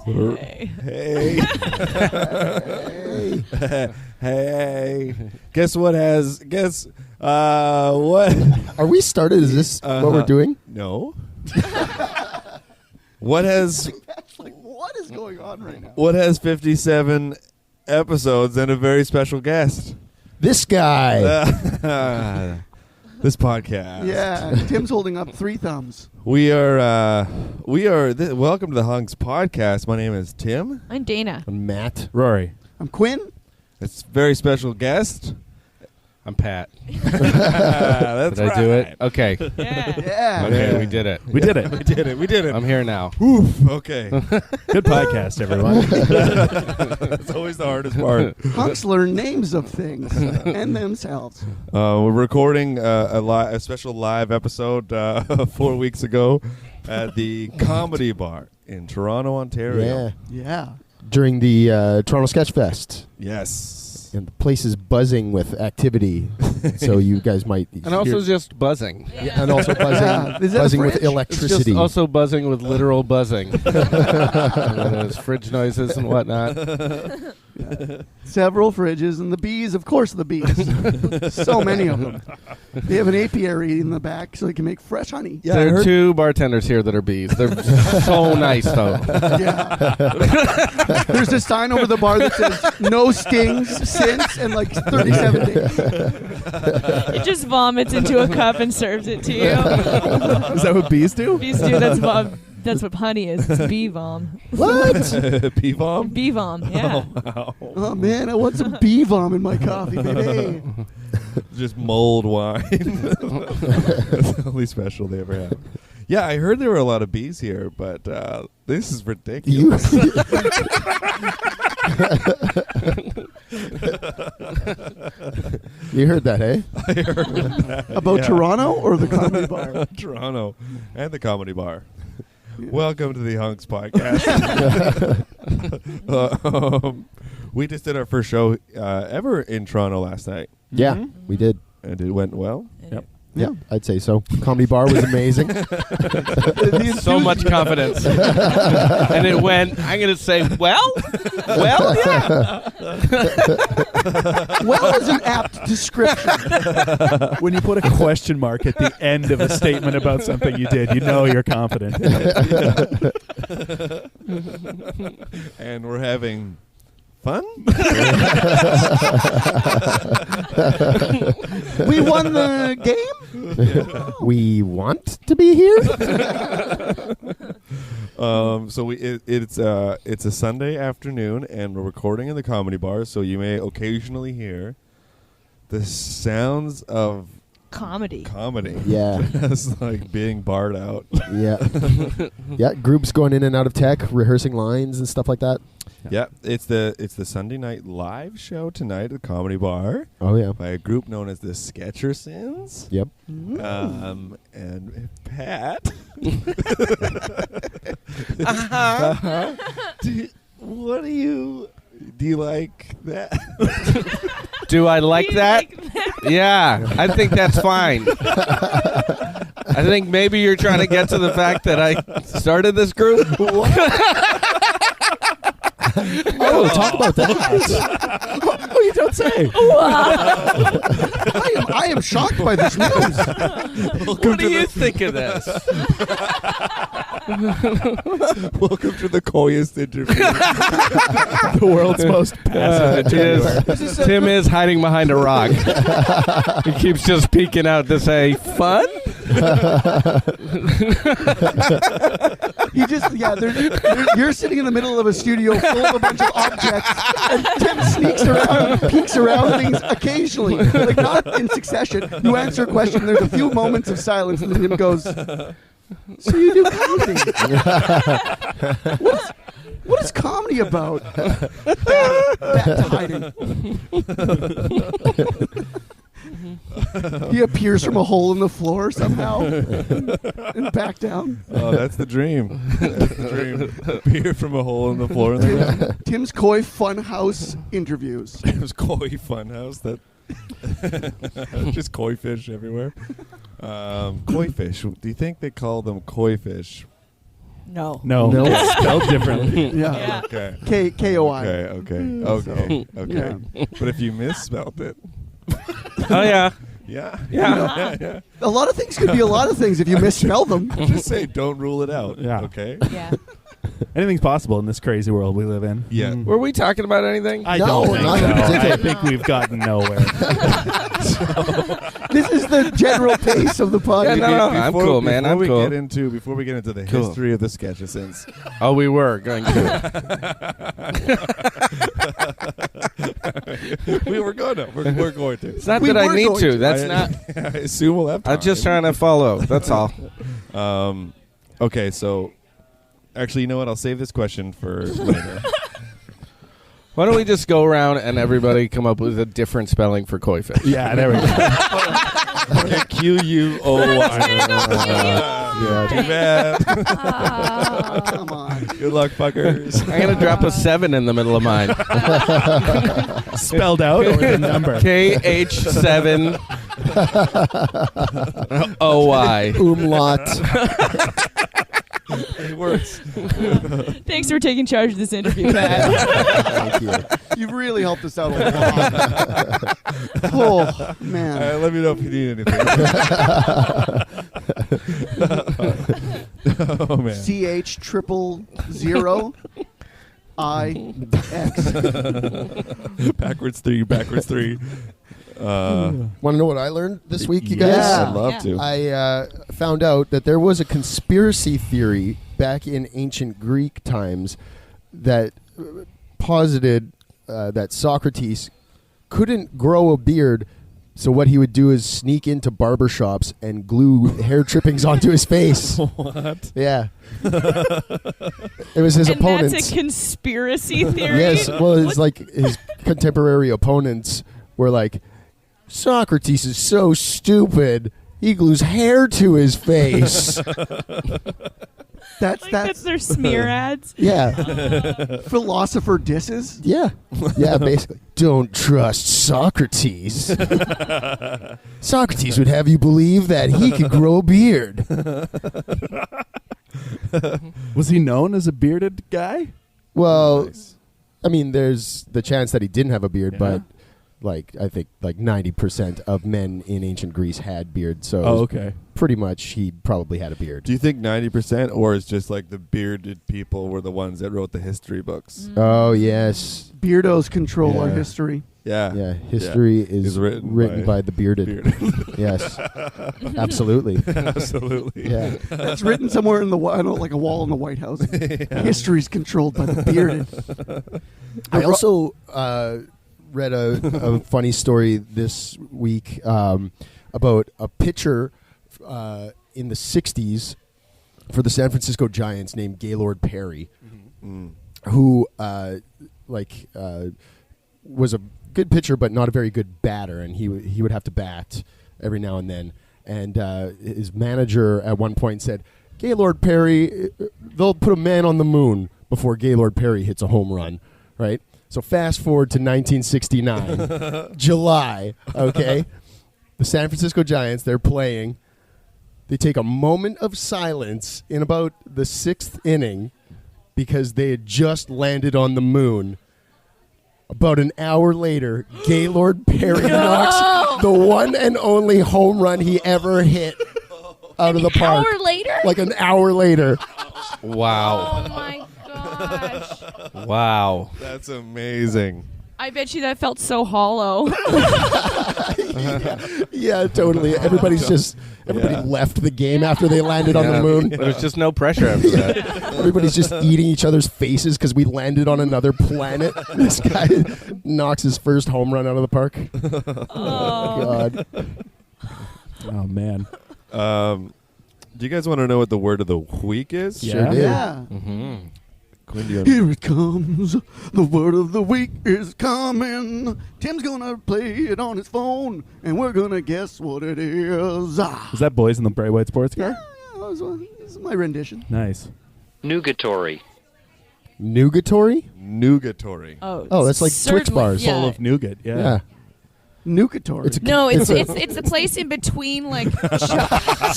Hey. Hey. Guess what? Are we started? Is this what we're doing? No. What has What is going on right now? What has 57 episodes and a very special guest? This guy. This podcast. Yeah, Tim's holding up 3 thumbs. We are welcome to the HUNKS Podcast. My name is Tim. I'm Dana. I'm Matt. Rory. I'm Quinn. It's a very special guest. I'm Pat. That's Did I do it? Okay. Yeah. Yeah. Okay, we did it. We did it. I'm here now. Oof. Okay. Good podcast, everyone. That's always the hardest part. Hunks learn names of things and themselves. We're recording a special live episode 4 weeks ago at the Comedy Bar in Toronto, Ontario. Yeah. Yeah. During the Toronto Sketchfest. Yes. And the place is buzzing with activity. So you guys might And also just buzzing. Yeah, and also buzzing, Yeah. Is that a buzzing with fridge? It's electricity. just also buzzing with literal buzzing. And there's fridge noises and whatnot. Several fridges and the bees, of course the bees. So many of them. They have an apiary in the back so they can make fresh honey. Yeah, I There are heard- 2 bartenders here that are bees. They're so nice, though. Yeah. There's a sign over the bar that says no stings since and like 37 days. It just vomits into a cup and serves it to you. Is that what bees do? Bees do. That's what honey is. It's bee vom. What? P-bomb? Bee vom. Yeah. Wow. Oh man, I want some bee vom in my coffee, baby. Just mulled wine. That's the only special they ever have. Yeah, I heard there were a lot of bees here, but this is ridiculous. You heard that, hey? I heard that. About Yeah. Toronto or the comedy bar? Toronto and the Comedy Bar. Welcome to the HUNKS Podcast. We just did our first show ever in Toronto last night, Yeah, we did. and it went well. Yeah, I'd say so. Comedy bar was amazing. So much confidence. And it went, I'm going to say, well, yeah. Well is an apt description. When you put a question mark at the end of a statement about something you did, you know you're confident. And we're having fun. We won the game? We want to be here? So it's a Sunday afternoon, and we're recording in the Comedy Bar, so you may occasionally hear the sounds of Comedy. Yeah. It's like being barred out. Yeah. Yeah, groups going in and out of tech, rehearsing lines and stuff like that. Yeah, it's the Sunday night live show tonight at the Comedy Bar Oh, yeah. by a group known as the Sketchersons. Yep. And Pat. Do you like that? Do I like that? Yeah, I think that's fine. I think maybe you're trying to get to the fact that I started this group. Oh, talk about that. Oh, you don't say. I am shocked by this news. What do you think of this? Welcome to the coyest interview. The world's most passive interviewer. Tim is hiding behind a rock. He keeps just peeking out to say, fun? You're sitting in the middle of a studio full of a bunch of objects, and Tim sneaks around, peeks around things occasionally, like not in succession. You answer a question, there's a few moments of silence, and then Tim goes, "So you do comedy? What is comedy about?" Back to hiding. He appears from a hole in the floor somehow and back down. Oh, that's the dream. That's the dream. Appear from a hole in the floor in the ground. Tim's Koi Funhouse interviews. It was koi funhouse. That just koi fish everywhere. Koi fish. Do you think they call them koi fish No. No, No. it's spelled differently. Yeah. Okay. K-O-I. Okay. But if you misspelled it, Oh yeah. yeah. A lot of things could be a lot of things if you misspell them. Just say don't rule it out. Yeah. Okay. Yeah. Anything's possible in this crazy world we live in. Yeah. Were we talking about anything? I No, don't think not so. in particular. I think we've gotten nowhere. This is the general pace of the podcast. Yeah, no, I'm cool, man. I'm cool. Before we get into the Cool. history of the Sketchersons, Oh, we were going to. we were going to. We're going to. It's not We that I were need going to. to. That's I not. assume we'll have time. I'm just trying to follow. That's all. Okay, so actually, you know what? I'll save this question for later. Why don't we just go around and everybody come up with a different spelling for koi fish? Yeah, there we go. Q-U-O-Y. Yeah. Too bad. Come on. Good luck, fuckers. I'm going to drop a 7 in the middle of mine. Spelled out or the number? KH7 OY. Umlaut. It works. Thanks for taking charge of this interview, Pat. Thank you. You've really helped us out a lot. Oh, man. Let me know if you need anything. Oh, man. CH000IX. Backwards 3. Want to know what I learned this week, you guys? Yeah. I'd love Yeah. to. I found out that there was a conspiracy theory back in ancient Greek times that posited that Socrates couldn't grow a beard, so what he would do is sneak into barbershops and glue hair trippings onto his face. What? Yeah. It was his And opponents. that's a conspiracy theory? Yes, well, it's like his contemporary opponents were like, Socrates is so stupid, he glues hair to his face. That's their smear ads? Yeah, Philosopher disses? yeah, basically. Don't trust Socrates. Socrates would have you believe that he could grow a beard. Was he known as a bearded guy? Well, Nice. I mean, there's the chance that he didn't have a beard, Yeah. but I think 90% of men in ancient Greece had beards, so Oh, okay. pretty much he probably had a beard. Do you think 90%, or is just like the bearded people were the ones that wrote the history books? Oh, yes. Beardos control our Yeah. history. Yeah. Yeah, history is Is written written by the bearded. Bearded. Yes, absolutely. Absolutely. Yeah, It's written somewhere in the like a wall in the White House. History's controlled by the bearded. I also read a funny story this week about a pitcher in the '60s for the San Francisco Giants named Gaylord Perry, who was a good pitcher but not a very good batter, and he would have to bat every now and then. And his manager at one point said, Gaylord Perry, they'll put a man on the moon before Gaylord Perry hits a home run, right? So fast forward to 1969, July, okay? The San Francisco Giants, they're playing. They take a moment of silence in about the 6th inning because they had just landed on the moon. About an hour later, Gaylord Perry knocks the one and only home run he ever hit out of the park. An hour later? Like an hour later. Wow. Oh, my gosh. Wow. That's amazing. I bet you that felt so hollow. Yeah, totally. Everybody Yeah. left the game after they landed on the moon. There was just no pressure after that. Everybody's just eating each other's faces because we landed on another planet. This guy knocks his first home run out of the park. Oh. God. Oh, man. Do you guys want to know what the word of the week is? Yeah. Sure did. Yeah. Mm-hmm. Here it comes. The word of the week is coming. Tim's gonna play it on his phone, and we're gonna guess what it is. Is that Boys in the Bright White Sports Car? Yeah, this is my rendition. Nice. Nugatory. Nugatory? Nugatory. Oh, that's like certainly- Twix bars. yeah. Full of nougat. Yeah. Yeah. Nugatory. It's the place in between like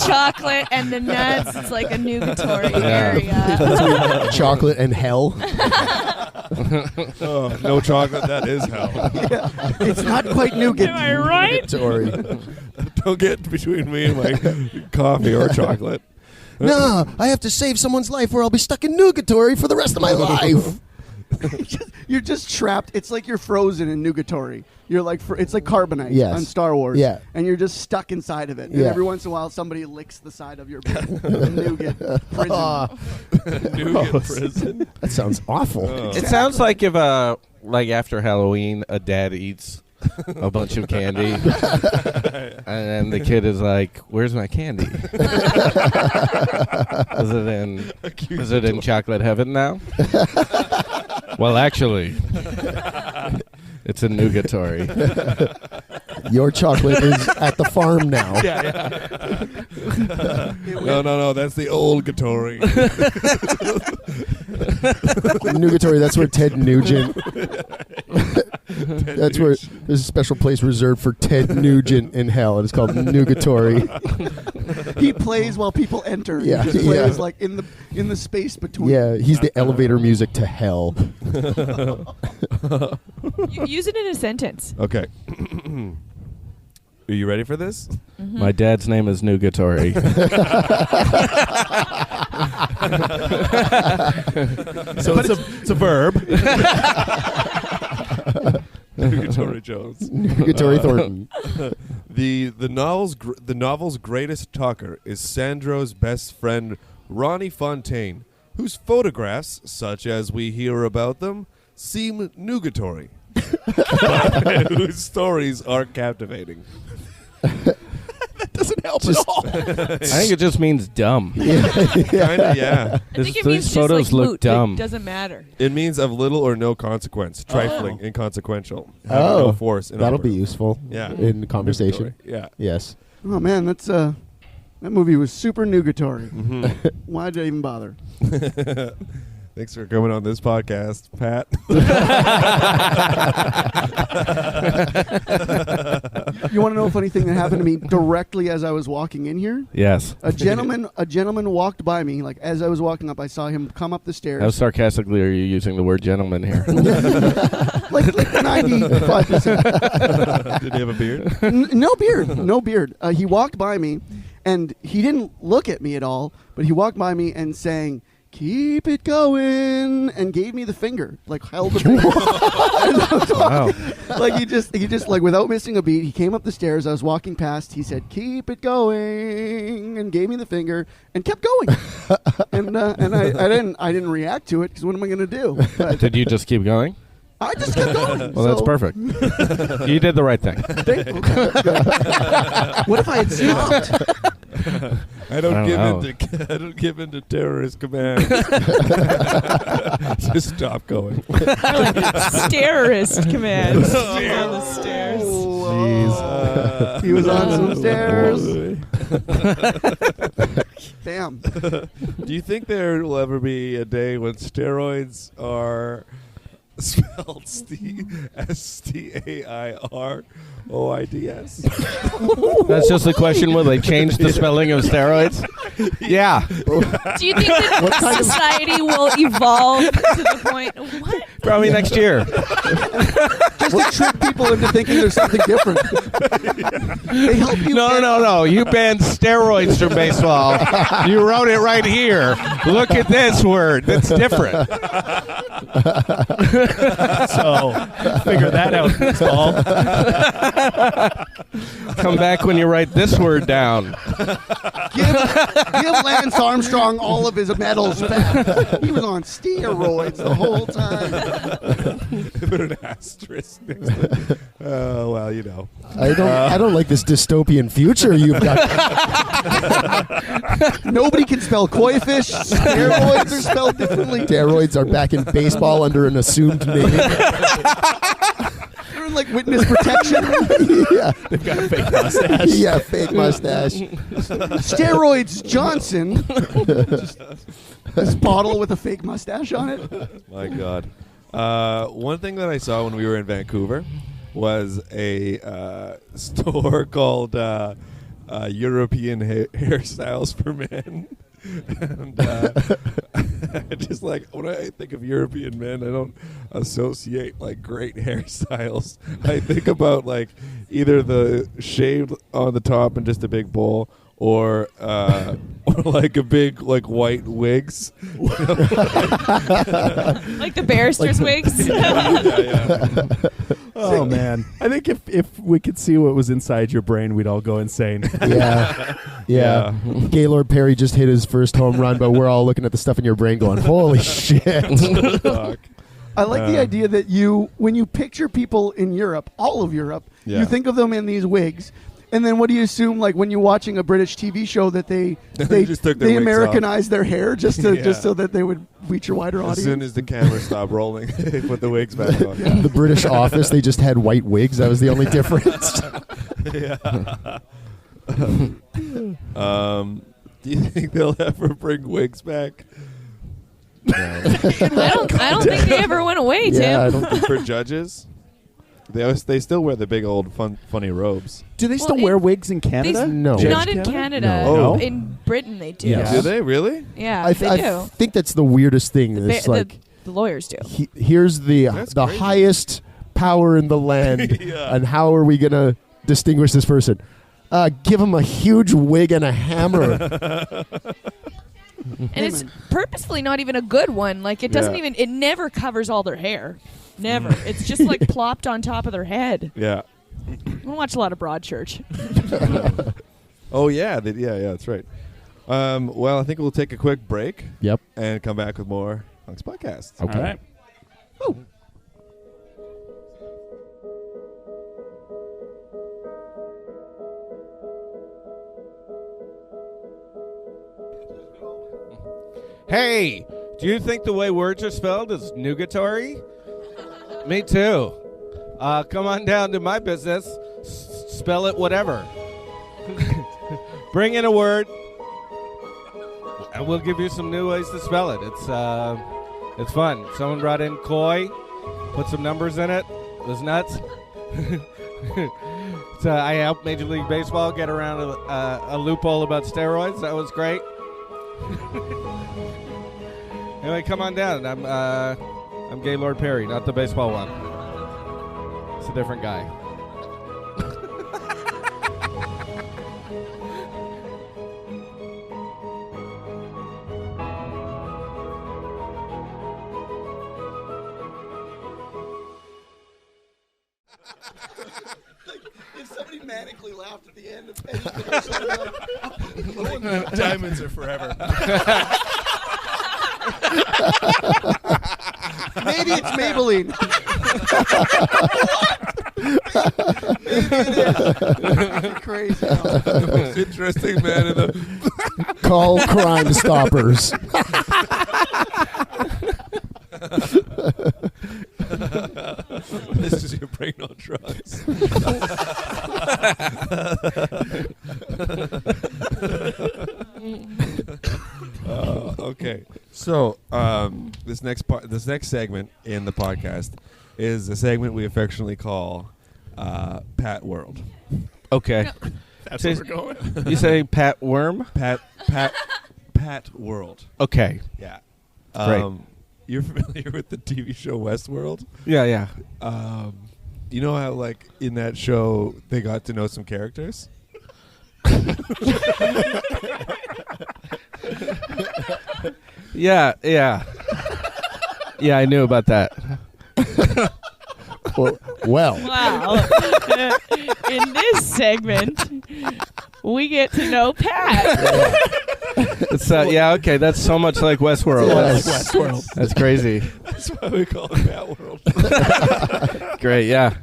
chocolate and the nuts. It's like a nugatory area. Chocolate and hell. Oh, no chocolate. That is hell. Yeah. It's not quite nougat. Am I right? Don't get between me and my coffee or chocolate. No, I have to save someone's life or I'll be stuck in Nugatory for the rest of my life. You're just trapped. It's like you're frozen in Nugatory. You're like it's like carbonite on Star Wars. Yeah. And you're just stuck inside of it. And every once in a while, somebody licks the side of your nougat prison. Nougat prison. That sounds awful. It sounds like if like after Halloween, a dad eats a bunch of candy, and then the kid is like, "Where's my candy? Is it in chocolate heaven now?" Well, actually, it's in Nugatory. Your chocolate is at the farm now. No. That's the old Gatory. Nugatory, that's where Ted Nugent. That's where there's a special place reserved for Ted Nugent in hell, and it's called Nugatory. He plays while people enter. Yeah, he just plays like in the space between. Yeah, he's the elevator music to hell. Use it in a sentence. Okay. Are you ready for this? Mm-hmm. My dad's name is Nugatory. So it's a verb. Nugatory Jones. Nugatory Thornton. The novel's greatest talker is Sandro's best friend Ronnie Fontaine, whose photographs, such as we hear about them, seem nugatory, whose stories are captivating. That doesn't help at all. I think it just means dumb. Kinda, yeah. I think it means These just photos like look moot. dumb. It doesn't matter. It means of little or no consequence, trifling, inconsequential, having Oh, no force. that'll be useful. Yeah. In conversation. Nugatory, yeah. Yes. Oh man, that movie was super nugatory. Mm-hmm. Why did I even bother? Thanks for coming on this podcast, Pat. You want to know a funny thing that happened to me directly as I was walking in here? Yes. A gentleman walked by me. Like as I was walking up, I saw him come up the stairs. How sarcastically are you using the word gentleman here? like 95%. Did he have a beard? No beard. He walked by me, and he didn't look at me at all. But he walked by me and sang, "Keep it going," and gave me the finger, like held the finger. Wow. Like he just like without missing a beat, he came up the stairs. I was walking past. He said, "Keep it going," and gave me the finger and kept going. and I didn't react to it because what am I going to do? But Did you just keep going? I just kept going. Well, that's perfect. You did the right thing. What if I had stopped? I don't give in to terrorist commands. Just stop going. Stairist commands on the stairs. Jeez. He was on some stairs. Damn. Do you think there will ever be a day when steroids are spelled STAIROIDS? That's just a question. Will they change the spelling of steroids? Yeah. Do you think that society will evolve to the point? What? Probably next year. Just to trick people into thinking there's something different. They help you. No. You banned steroids from baseball. You wrote it right here. Look at this word. That's different. So figure that out, baseball. Come back when you write this word down. Give Lance Armstrong all of his medals back. He was on steroids the whole time. Put an asterisk next to it. Oh, well, you know. I don't like this dystopian future you've got. Nobody can spell koi fish. Steroids are spelled differently. Steroids are back in baseball under an assumed name. They're in like witness protection. Yeah. They've got a fake mustache. Yeah, fake mustache. Steroids Johnson. This bottle with a fake mustache on it. My God. One thing that I saw when we were in Vancouver was a store called European Hairstyles for Men. And just like when I think of European men, I don't associate like great hairstyles. I think about like either the shaved on the top and just a big bowl, or like a big like white wigs, like the barristers' wigs. yeah. Oh man, I think if we could see what was inside your brain, we'd all go insane. Yeah. Gaylord Perry just hit his first home run, but we're all looking at the stuff in your brain going, holy shit. Fuck. I like the idea that when you picture people in Europe, all of Europe, Yeah. you think of them in these wigs. And then what do you assume, like when you're watching a British TV show, that they just took their they wigs Americanized their hair just Yeah. so that they would reach a wider As audience? soon as the camera stopped rolling, they put the wigs back on. The British Office, they just had white wigs. That was the only difference. Do you think they'll ever bring wigs back I don't think they ever went away, Tim. Yeah, I don't think for judges? They still wear the big old funny robes. Do they still Well, wear wigs in Canada? No. Not in Canada? Canada. No. Oh. In Britain, they do. Yeah. Do they really? Yeah, they do. I think that's the weirdest thing. It's like The lawyers do. here's the That's the crazy. highest power in the land, Yeah. and how are we gonna distinguish this person? Give him a huge wig and a hammer. And it's purposefully not even a good one. Like it doesn't Yeah. even. It never covers all their hair. Never. It's just like plopped on top of their head. Yeah. I don't watch a lot of Broadchurch. Oh yeah. Yeah. That's right. Well, I think we'll take a quick break. Yep. And come back with more HUNKS Podcast. Okay. All right. Hey, do you think the way words are spelled is Nugatory? Me too. Come on down to my business. Spell it whatever. Bring in a word, and we'll give you some new ways to spell it. It's fun. Someone brought in koi, put some numbers in it. It was nuts. So I helped Major League Baseball get around a loophole about steroids. That was great. Anyway, come on down. I'm Gaylord Perry, not the baseball one. It's a different guy. If somebody manically laughed at the end of Diamonds are forever. maybe it's Maybelline. Maybe it is. Crazy. The most interesting man in the. Call Crime Stoppers. This is your brain on drugs. Okay, so this next segment in the podcast is a segment we affectionately call Pat World. Okay. That's where we're going. You say Pat Worm? Pat World. Okay. Yeah. Great. You're familiar with the TV show Westworld? Yeah. You know how, like, in that show, they got to know some characters? Yeah. Yeah, I knew about that. Well. Wow. In this segment, we get to know Pat. It's yeah, okay, that's so much like Westworld. Yes. That's crazy. That's why we call it Pat World. Great, yeah.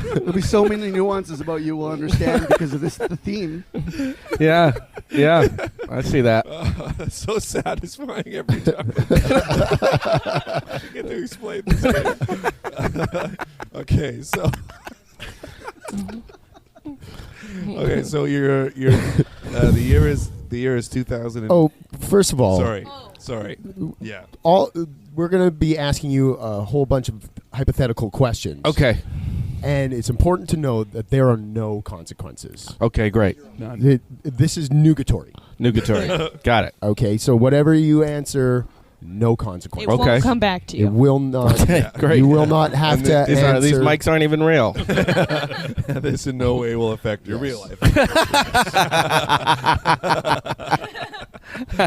There'll be so many nuances about you we'll understand because of the theme. Yeah. I see that. That's so satisfying every time. I get to explain this. Okay, so the year is 2000. Oh, first of all, Sorry. Sorry. Yeah. We're going to be asking you a whole bunch of hypothetical questions. Okay. And it's important to know that there are no consequences. Okay, great. This is Nugatory. Nugatory. Got it. Okay, so whatever you answer, no It consequences. Okay. won't come back to you. It will not. Okay, great. You will not have to answer. These mics aren't even real. This in no way will affect your real life.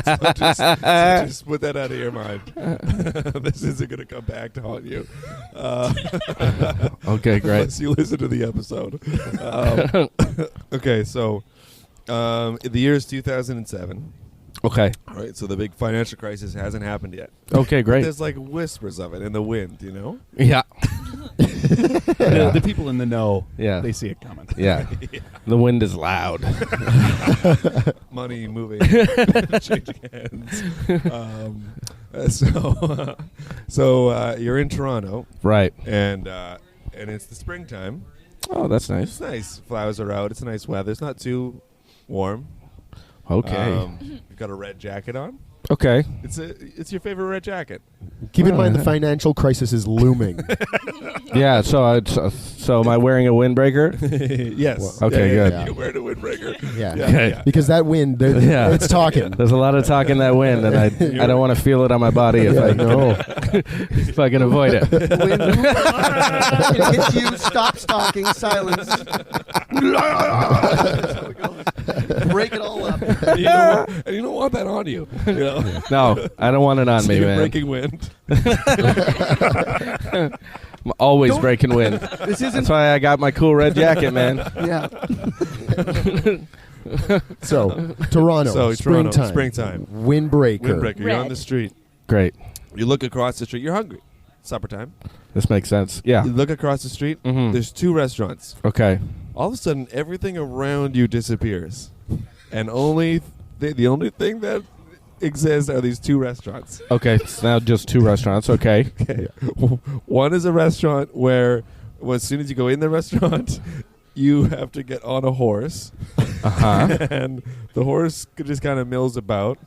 Just put that out of your mind. This isn't going to come back to haunt you. Okay, great. Unless you listen to the episode. Okay, so the year is 2007. Okay. All right, so the big financial crisis hasn't happened yet. Okay, But great. there's like whispers of it in the wind, you know? Yeah. The people in the know, Yeah. they see it coming. Yeah. The wind is loud. Money moving, changing hands. So you're in Toronto, Right. and it's the springtime. Oh, that's nice. It's nice. Flowers are out. It's nice weather. It's not too warm. Okay. You've got a red jacket on. Okay. It's your favorite red jacket. Keep in mind the financial crisis is looming. Yeah. So am I wearing a windbreaker? Yes. Okay, good. You're wearing a windbreaker. Yeah. Okay. Because that wind, Yeah. it's talking. There's a lot of talk in that wind, and I don't want to feel it on my body if I if I can avoid it. When it hits you, stop stalking, silence. Break it all up. You don't want that on you. You know? No, I don't want it on me, man. Breaking wind. I'm always breaking wind. This isn't. That's why I got my cool red jacket, man. Yeah. So, Toronto, springtime. Springtime. Windbreaker. Windbreaker. You're on Red. the street. Great. You look across the street. You're hungry. Supper time. This makes sense. Yeah. You look across the street. Mhm. There's 2 restaurants. Okay. All of a sudden, everything around you disappears, and only the only thing that exists are these 2 restaurants. Okay. It's now just 2 restaurants. Okay. Okay. One is a restaurant where, as soon as you go in the restaurant, you have to get on a horse, and the horse just kind of mills about,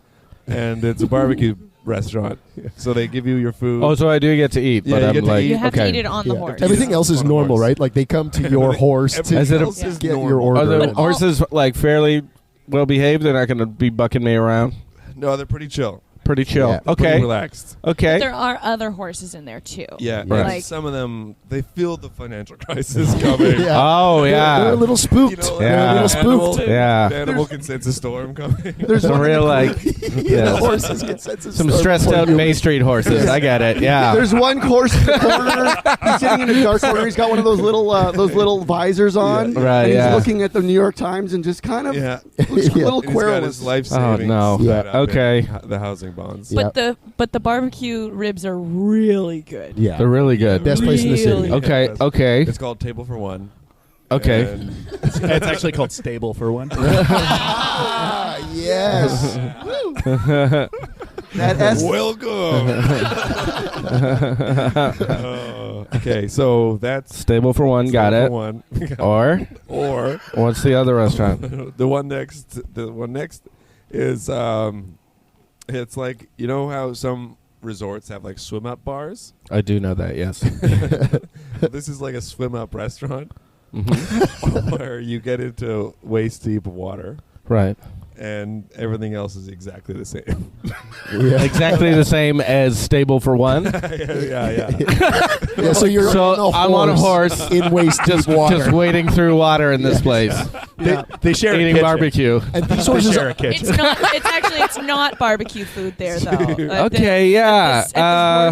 and it's a barbecue restaurant. So they give you your food. Oh, so I do get to eat, Yeah, but you I'm get to like, eat. You have okay. to eat it on the Yeah. horse. Everything else is On a normal, horse. right? Like they come to your horse to Everything Is it a- else is get normal. your order. Are the But all- horses like fairly well behaved? They're not going to be bucking me around. No, they're pretty chill. Pretty chill. Yeah. Pretty Okay. relaxed. Okay. There are other horses in there too. Yeah, Right. Like- some of them, they feel the financial crisis coming. Yeah. Oh They're a yeah. little spooked. You know, They're Yeah. a little spooked. Yeah. Animal can sense a storm coming. There's Some one in real the- like The horses get sense of some storm stressed before out you- May Street horses. I get it. Yeah. There's one horse in the corner. He's sitting in a dark corner. He's got one of those little visors on. Yeah. Right, And he's yeah. looking at the New York Times and just kind of Yeah. looks a Yeah. little And he's got his querulous. life savings. Oh, no. Yeah. tied up in Okay. The housing bonds. Yeah. But the barbecue ribs are really good. Yeah. They're really good. Best place in the city. Really? Okay. Yes. Okay. It's called Table for One. Okay. And It's actually called stable for one. Ah, yes. That S. welcome. Okay, so that's Stable for one. Got Table it. for One. Or Or what's the other restaurant? the one next is it's like, you know how some resorts have like swim up bars? I do know that. Yes. This is like a swim up restaurant Mhm. where you get into waist deep water Right. and everything else is exactly the same. Yeah. Exactly the same as stable for one. yeah. Yeah, so you're So I'm on a horse, in waist deep water. just wading through water in this place, They share a eating kitchen. barbecue. and these They horses share a are, kitchen. It's not barbecue food there though. Okay, yeah.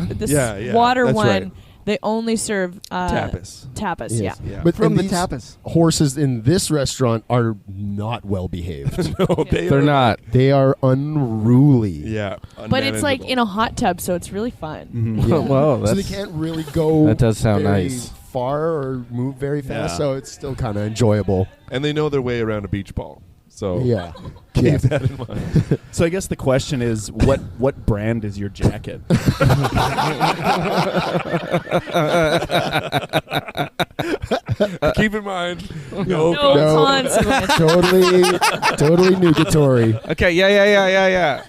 This Yeah, water that's one, right. they only serve Tapas. Tapas, Yes. yeah. Yeah. But From and the these tapas. horses in this restaurant are not well behaved. No, They're not. They are unruly. Yeah. But it's like unmanageable. in a hot tub, so it's really fun. Mhm. Yeah. Well, So they that's can't really go that does sound very nice. far or move very fast, Yeah. so it's still kind of enjoyable. And they know their way around a beach ball. So Yeah. keep Yeah. that in mind. So I guess the question is, what brand is your jacket? Keep in mind, no, No cons- consequence. totally nugatory. Okay, yeah.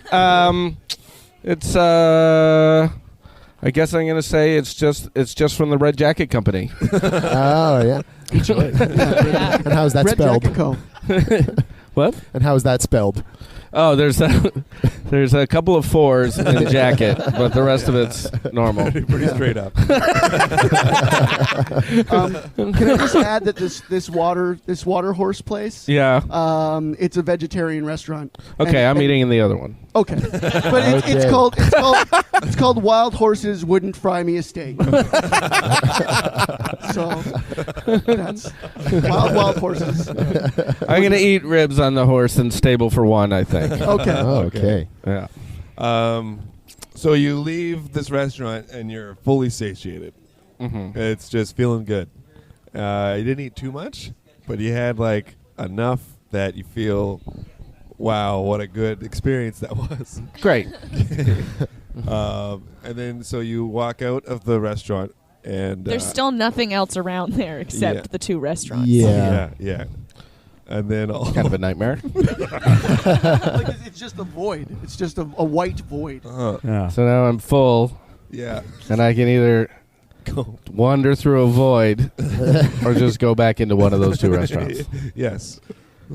It's I guess I'm gonna say it's just from the Red Jacket Company. Oh yeah. Yeah. And how's that Red spelled? Jacket Co. What? And how is that spelled? Oh, there's a couple of 4s in jacket, but the rest of it's normal. Pretty straight up. Can I just add that this water horse place? Yeah. It's a vegetarian restaurant. Okay, I'm eating in the other one. Okay, but it's called Wild Horses Wouldn't Fry Me a Steak. So that's wild horses. I'm gonna eat ribs on the horse and stable for one, I think. Okay. Oh, okay. Yeah. So you leave this restaurant and you're fully satiated. Mm-hmm. It's just feeling good. You didn't eat too much, but you had like enough that you feel, wow, what a good experience that was. Great. And then so you walk out of the restaurant and There's still nothing else around there except Yeah. the 2 restaurants. yeah. And then Kind of a nightmare. Like it's just a void. It's just a white void. Yeah. So now I'm full, yeah. and I can either Go. wander through a void or just go back into one of those 2 restaurants. Yes.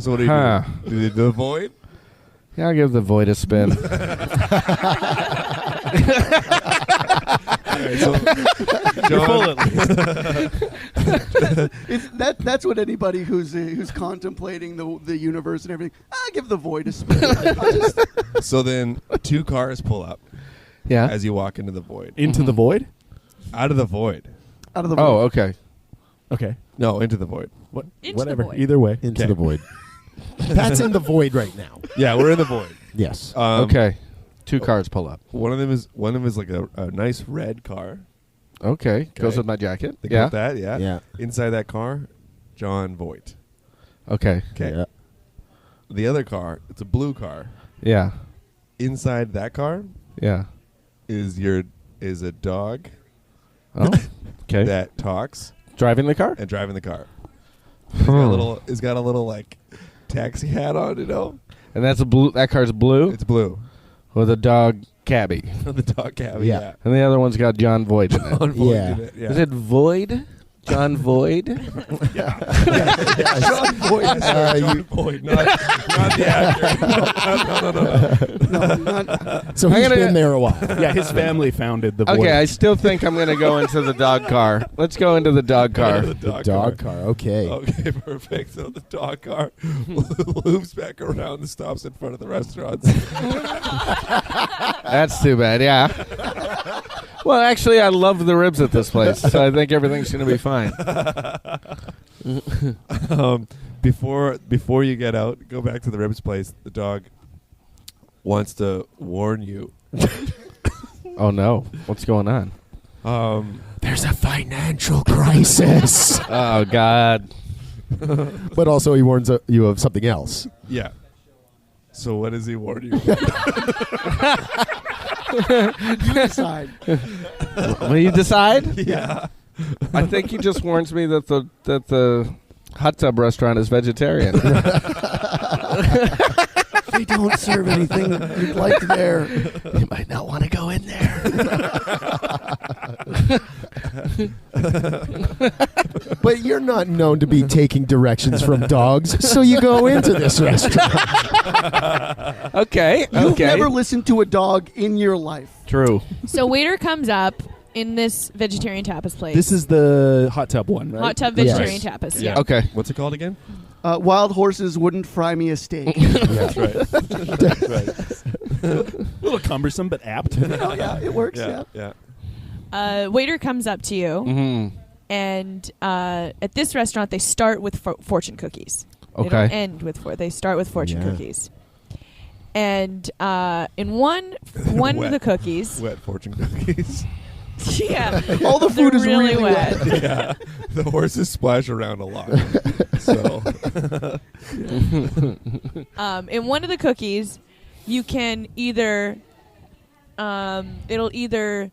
So what do you Huh. do? The void? Yeah, I'll give the void a spin. So, John, That's what anybody who's contemplating the universe and everything. I give the void a spin. so then 2 cars pull up Yeah. as you walk into the void. Into the void? Out of the void. Out of the void. Oh, okay. Okay. No, into the void. Into Whatever. the void. Either way. Into the void. That's in the void right now. Yeah, we're in the void. Yes. Okay. 2 cars pull up. One of them is like a nice red car. Okay. Goes Okay. with my jacket. They Yeah. got that, yeah. Yeah. Inside that car, John Voight. Okay. Okay. Yeah. The other car, it's a blue car. Yeah. Inside that car Yeah. is a dog Oh. Okay. that talks Driving the car? and driving the car. He's got a little like taxi hat on, you know. And that's a blue. That car's blue It's blue. with a dog cabbie, The dog cabby. Yeah. Yeah. and the other one's got John Voight in it. John Voight Yeah. in it, yeah. Is it Void? John Void? John Voight? John Voight, not the actor. No. So he's gonna- been there a while. Yeah, his family founded the void. Okay, I still think I'm going to go into the dog car. Let's go into the dog car. The Dog car. Okay. Okay, perfect. So the dog car loops back around and stops in front of the restaurants. That's too bad, yeah. Well, actually, I love the ribs at this place, so I think everything's going to be fine. Before you get out, go back to the ribs place. The dog wants to warn you. Oh, no. What's going on? There's a financial crisis. Oh, God. But also he warns you of something else. Yeah. So what does he warn you? You decide. Will you decide? Yeah. I think he just warns me that the hot tub restaurant is vegetarian. They don't serve anything you'd like there. You might not want to go in there. But you're not known to be taking directions from dogs, so you go into this restaurant. Okay. You've Okay. never listened to a dog in your life. True. So waiter comes up in this vegetarian tapas place. This is the hot tub one, right? hot tub Yes. vegetarian tapas. Yeah. Okay. What's it called again? Wild horses wouldn't fry me a steak. That's right. That's right. A little cumbersome, but apt. Oh, yeah, it works, yeah. Yeah. Waiter comes up to you, Mm-hmm. and at this restaurant they start with fortune cookies. They Okay. don't end with they start with fortune Yeah. cookies. And in one of the cookies, Wet fortune cookies. yeah, All the food they're is really wet. Yeah. The horses splash around a lot. So in one of the cookies, you can either, it'll either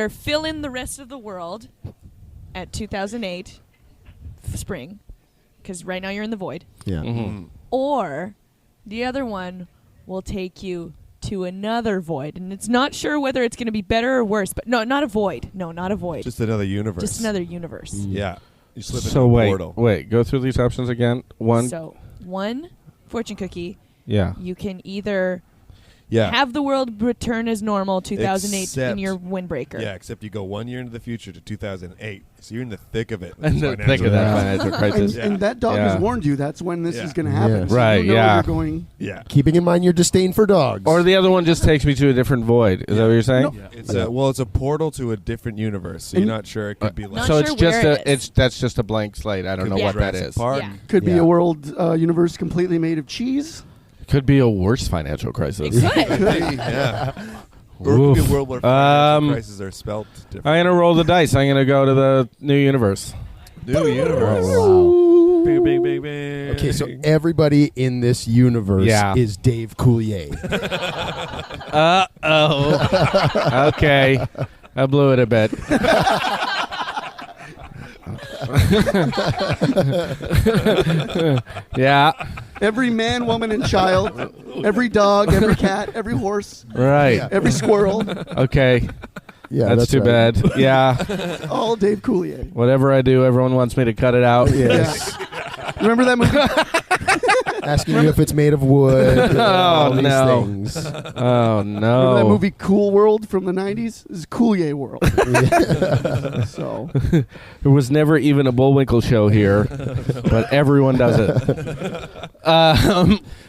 fill in the rest of the world at 2008 spring, because right now you're in the void, Yeah. Mm-hmm. or the other one will take you to another void, and it's not sure whether it's going to be better or worse. But no, not a void. No, not a void. Just another universe. Just another universe. Yeah. You slip into So a wait, portal. go through these options again. One, So one fortune cookie. yeah. You can either Yeah. have the world return as normal 2008 Except- in your windbreaker. Yeah, except you go 1 year into the future to 2008. So you're in the thick of it. In the thick of that financial crisis. And that dog Yeah. has warned you that's when this Yeah. is going to happen. Yes. So Right, you know yeah. You're going. Yeah. Keeping in mind your disdain for dogs. Or the other one just takes me to a different void. Is that what you're saying? No. It's a portal to a different universe. So you're not sure. It could be like Not So sure it's just where it is. that's just a blank slate. I don't could know be what that Jurassic is. Park. Yeah. Could be Yeah. a world universe completely made of cheese. Could be a worse financial crisis. It could. Yeah. Or it could be a Oof. world where financial crises are spelled different. I'm gonna roll the dice. I'm gonna go to the new universe. New universe. Oh, wow. Bing, bing, bing, bing. Okay, so everybody in this universe Yeah. is Dave Coulier. Oh. Okay, I blew it a bit. Yeah. Every man, woman, and child. Every dog, every cat, every horse, Right. every squirrel. Okay. Yeah, that's too right. bad. Yeah. All Dave Coulier. Whatever I do, everyone wants me to cut it out. Yes. Remember that movie? Asking you if it's made of wood. all these no. things. Oh no. Remember that movie Cool World from the 90s? This is Coulier World. So There was never even a Bullwinkle show here, but everyone does it.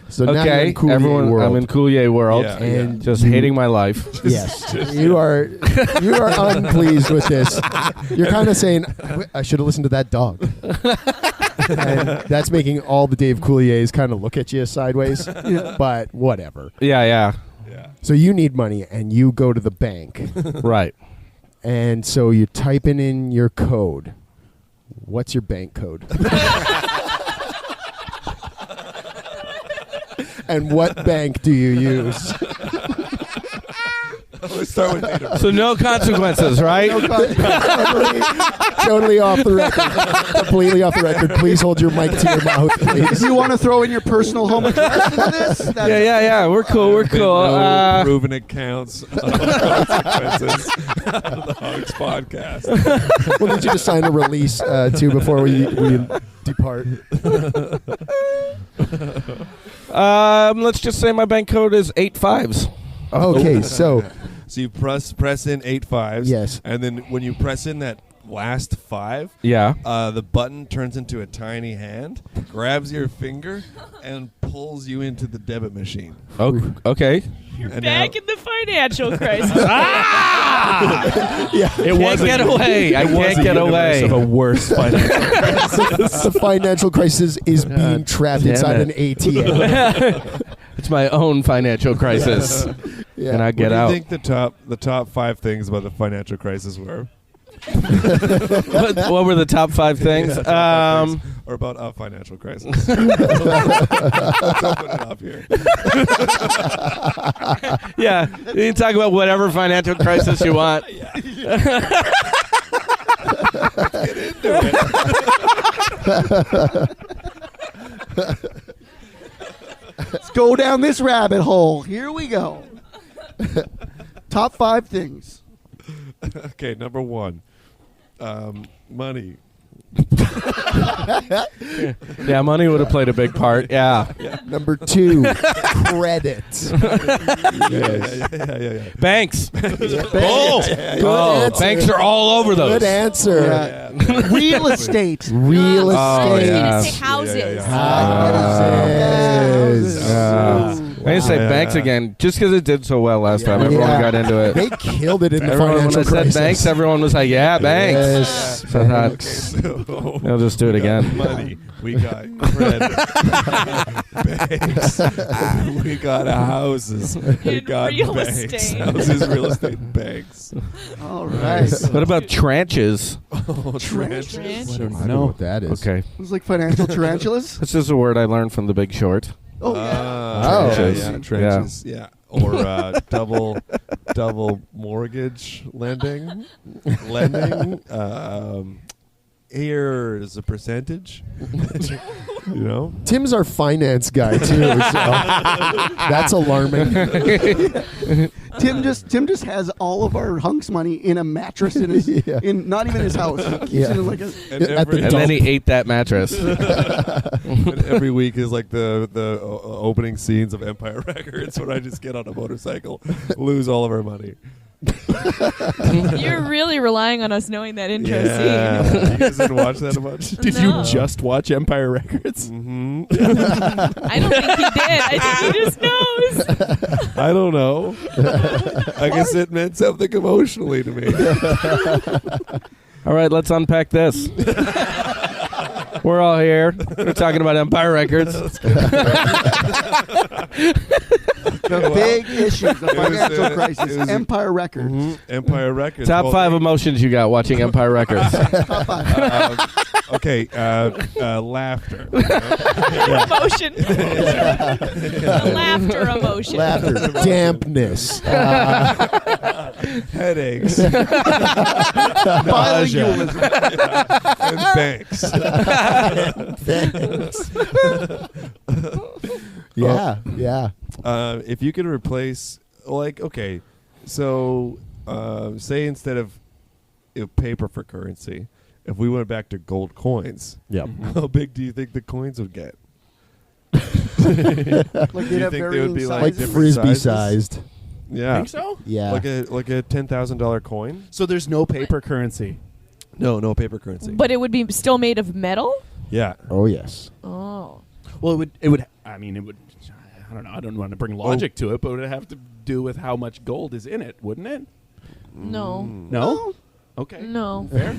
So now you're Okay, in Coulier everyone. world. I'm in Coulier world, Yeah. And just you- hating my life. Yes, you are unpleased with this. You're kind of saying, I should have listened to that dog. And that's making all the Dave Couliers kind of look at you sideways. But whatever. Yeah, Yeah. So you need money, and you go to the bank. right. And so you type in your code. What's your bank code? And what bank do you use? Let's start with native. So no consequences, right? Totally off the record. Completely off the record. Please hold your mic to your mouth, if please. you want to throw in your personal home address into this, that's Yeah. We're cool. We're cool. No proven accounts of consequences of the HUNKS Podcast. We'll need you to sign a release too before we depart. Let's just say my bank code is 8 5s. Okay, so So you press in 8 5s. Yes. And then when you press in that last 5, Yeah. the button turns into a tiny hand, grabs your finger, and pulls you into the debit machine. Oh, okay. You're And back now- in the financial crisis. It can't get away. I can't get away. Of a worse financial. the financial crisis is being trapped damn inside it. an ATM. It's my own financial crisis. Yeah. Can I get What out? do you think the top 5 things about the financial crisis were? what were the top 5 things? Or about a financial crisis? Let's open it up here. Yeah, you can talk about whatever financial crisis you want. Let's go down this rabbit hole. Here we go. Top 5 things. Okay, number 1. Money. Yeah, money would have played a big part. Yeah. Number 2, credit. Yeah. Banks. Good answer. Banks are all over those. Good answer. Yeah. Real estate. Real Oh, estate. yeah. Say houses. Houses. I didn't say Yeah. banks again, just because it did so well last time. Everyone Yeah. got into it. They killed it in the Everyone, when I financial said crisis. banks, everyone was like, "Yeah, banks." Yes, So I thought, banks. So I'll just do it we got again. money. We got credit. Banks. We got houses. We And got real banks. estate. Houses, real estate, and banks. All right. What about tranches? Trenches. I don't know what that is. Okay, It was like financial tarantulas. this is a word I learned from The Big Short. Oh, yeah. Oh. Yeah, trenches. Yeah. Or double mortgage lending. here's a percentage. You know, Tim's our finance guy too, so that's alarming. Tim just has all of our hunks money in a mattress in his in not even his house. He keeps it in like a and, At the And then he ate that mattress. and every week is like the opening scenes of Empire Records, where I just get on a motorcycle, lose all of our money. You're really relying on us knowing that intro scene. You guys didn't watch that a bunch? Did No. you just watch Empire Records? Mm-hmm. I don't think he did. I think he just knows. I don't know. I guess it meant something emotionally to me. All right, let's unpack this. We're all here. We're talking about Empire Records. the big issue, the financial it crisis. was- Empire Records. Empire Records. Top Well, 5 emotions you got watching Empire Records. Top five. Okay, laughter. Emotion. The laughter emotion. Laughter, dampness, Headaches. Bilingualism. And banks. yeah. If you could replace, like, okay, so say instead of paper for currency, if we went back to gold coins, Yep. how big do you think the coins would get? Like Do they'd you have think they would varying be Like like sizes. different frisbee sizes? sized. Yeah. Think so? Yeah. Like a $10,000 coin? So there's no paper currency. No paper currency. But it would be still made of metal? yeah. Oh yes. Oh. Well, it would. I mean, it would. I don't know. I don't want to bring logic to it, but it would have to do with how much gold is in it, wouldn't it? No. No. Okay. No. Fair.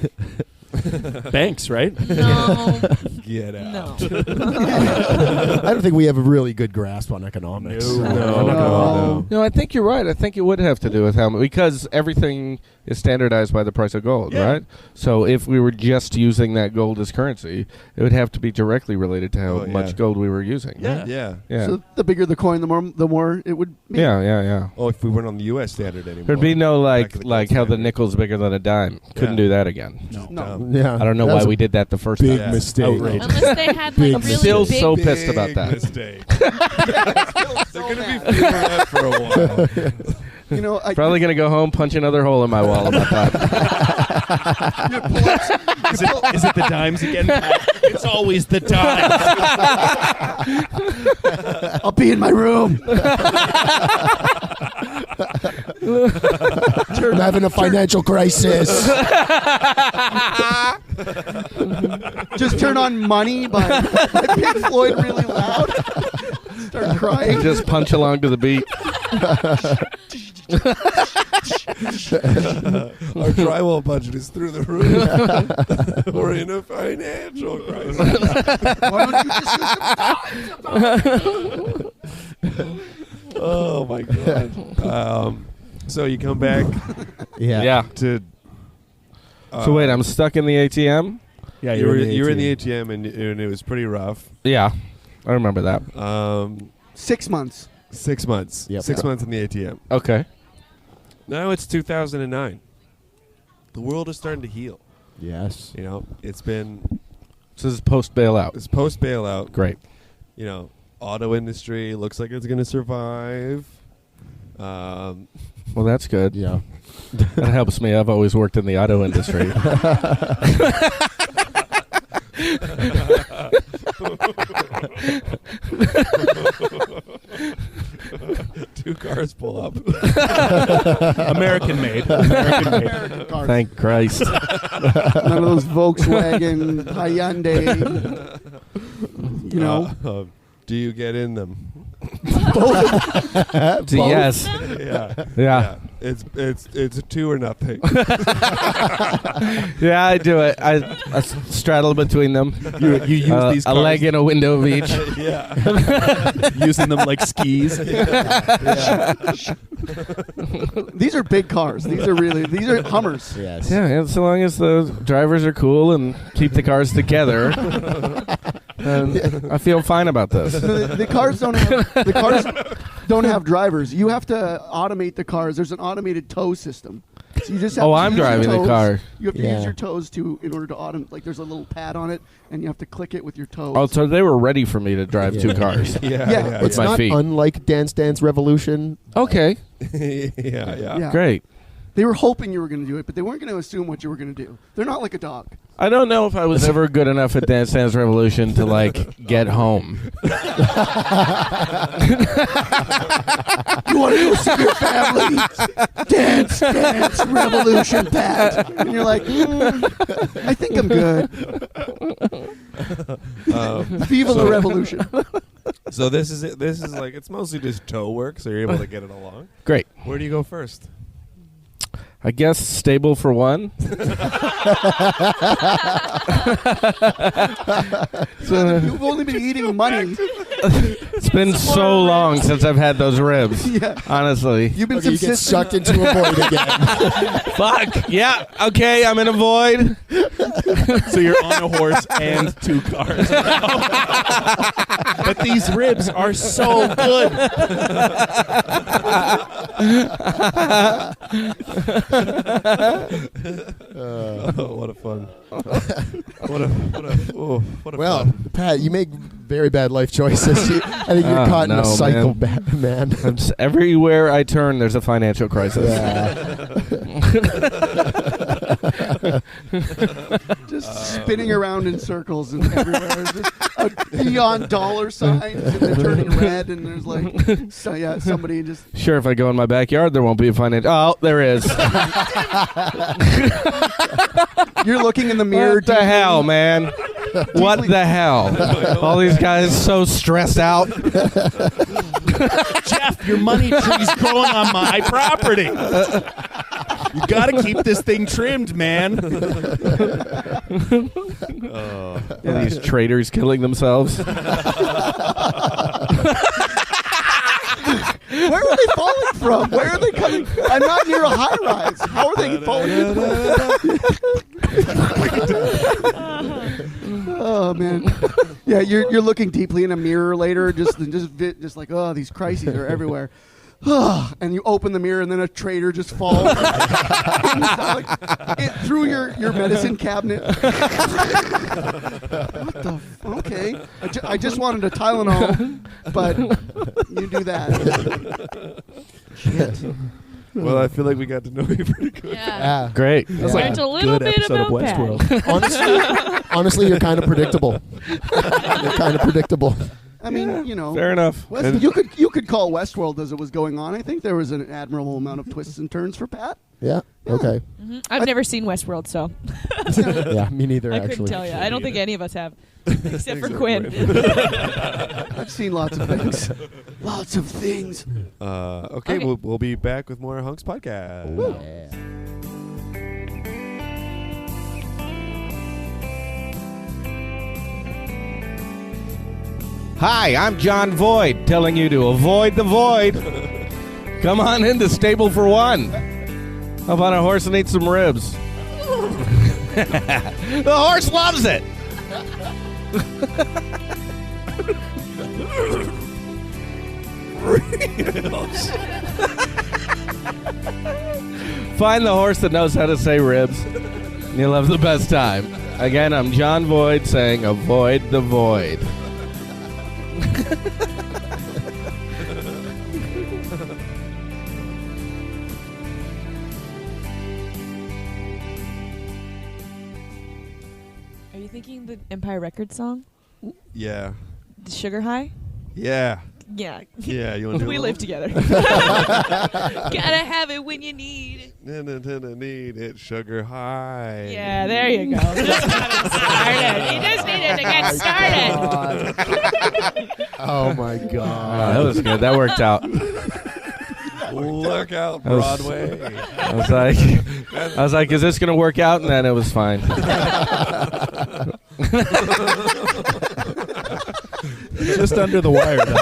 Banks, right? No. Get out. No. I don't think we have a really good grasp on economics. No. No, I think you're right. I think it would have to do with how much, because everything is standardized by the price of gold, Yeah. right? So if we were just using that gold as currency, it would have to be directly related to how Oh, yeah. much gold we were using. Yeah. Yeah. Yeah. So the bigger the coin, the more it would be. Yeah. Oh, if we weren't on the U.S. standard anymore. There'd be no Back to the like gold how the standard. nickel's bigger than a dime. Couldn't Yeah. do that again. No. Yeah. I don't know That why was we a did that the first big time. mistake. Outrageous. Unless they had Big like really Still big. so pissed about Big that. mistake. They're going to be feeling that for a while. You know, I Probably gonna go home, punch another hole in my wall about that. Is it the dimes again? Pat? It's always the dimes. I'll be in my room. I'm having a financial crisis. Just turn on Money by Pink Floyd really loud. Start crying. Just punch along to the beat. Our drywall budget is through the roof. We're in a financial crisis. Why don't you just Oh, my God. So you come back Yeah. to... So wait, I'm stuck in the ATM? Yeah, you were in the ATM and it was pretty rough. Yeah. I remember that. 6 months. 6 months. Yep. 6 months in the ATM. Okay. Now it's 2009. The world is starting to heal. Yes. You know, it's been... So this is post bailout. It's post-bailout. Great. You know, auto industry looks like it's going to survive. Well, that's good. Yeah. That helps me. I've always worked in the auto industry. Two cars pull up. American made. American made. American cars. Thank Christ. None of those Volkswagen, Hyundai. You know, Do you get in them? Yes. Yeah. It's a 2 or nothing. Yeah, I do it. I straddle between them. You use these a cars leg and a window of each. Yeah. using them like skis. these are big cars. These are Hummers. Yes. Yeah, and so long as the drivers are cool and keep the cars together, I feel fine about this. The cars don't have drivers. You have to automate the cars. There's an automated tow system. So you just have Oh, to I'm use your driving the toes. car. You have to Yeah. use your toes in order to like there's a little pad on it, and you have to click it with your toes. Oh, so they were ready for me to drive two cars. Yeah. It's my not feet. unlike Dance Dance Revolution. Okay, Yeah. great. They were hoping you were going to do it, but they weren't going to assume what you were going to do. They're not like a dog. I don't know if I was ever good enough at Dance Dance Revolution to get home. You want to go see your family? Dance Revolution, Pat. And you're like, I think I'm good. Viva la Revolution. So this is it. This is like it's mostly just toe work, so you're able to get it along. Great. Where do you go first? I guess stable for one. You've only been eating money. It's been so long since I've had those ribs. Yeah. Honestly. You've been Okay, you get subsistent. sucked into a void again. Fuck. Yeah. Okay, I'm in a void. So you're on a horse and two cars. But these ribs are so good. Oh, what a fun! What a Well, fun. Pat, you make very bad life choices. I think you're Oh, caught in no, a cycle, man. man. Everywhere I turn, there's a financial crisis. Just spinning around in circles and everywhere. Just beyond dollar signs and they're turning red and there's like somebody just Sure, if I go in my backyard, there won't be a financial. Oh, there is. you're looking in the mirror. What the hell, man? What the hell? All these guys so stressed out. Jeff, your money tree's growing on my property. You got to keep this thing trimmed, man. All these traders killing themselves. Where are they falling from? Where are they coming? I'm not near a high rise. How are they falling? Oh man, yeah. You're looking deeply in a mirror later, just like, oh, these crises are everywhere. And you open the mirror, and then a trader just falls through your medicine cabinet. What the? Okay, I just wanted a Tylenol, but you do that. Shit. Well, I feel like we got to know you pretty good. Yeah. Great. That's like Learned a a little good bit episode of about Pat. Westworld. Honestly, you're kind of predictable. You're kind of predictable. I mean, you know, Fair enough. you could call Westworld as it was going on. I think there was an admirable amount of twists and turns for Pat. Yeah. Okay. I've never seen Westworld, so Yeah. Me neither. I Actually. couldn't tell you. I don't think any of us have, except for Quinn. I've seen lots of things. Lots of things. Okay, Okay. We'll be back with more HUNKS Podcast. Yeah. Hi, I'm John Void, telling you to avoid the void. Come on into Stable for One. How about a horse that needs some ribs? The horse loves it. Find the horse that knows how to say ribs, and you'll have the best time. Again, I'm John Void saying avoid the void. Are you thinking the Empire Records song? Yeah. The Sugar High? Yeah. Yeah. Yeah. You want to do We a live together. Gotta have it when you need it. Need it sugar high. Yeah, there you go. Just got it started. You just needed to get started. Oh my Oh, God. that was good. That worked out. Look out, That was- Broadway. I was like, is this gonna work out? And then it was fine. Just under the wire, though.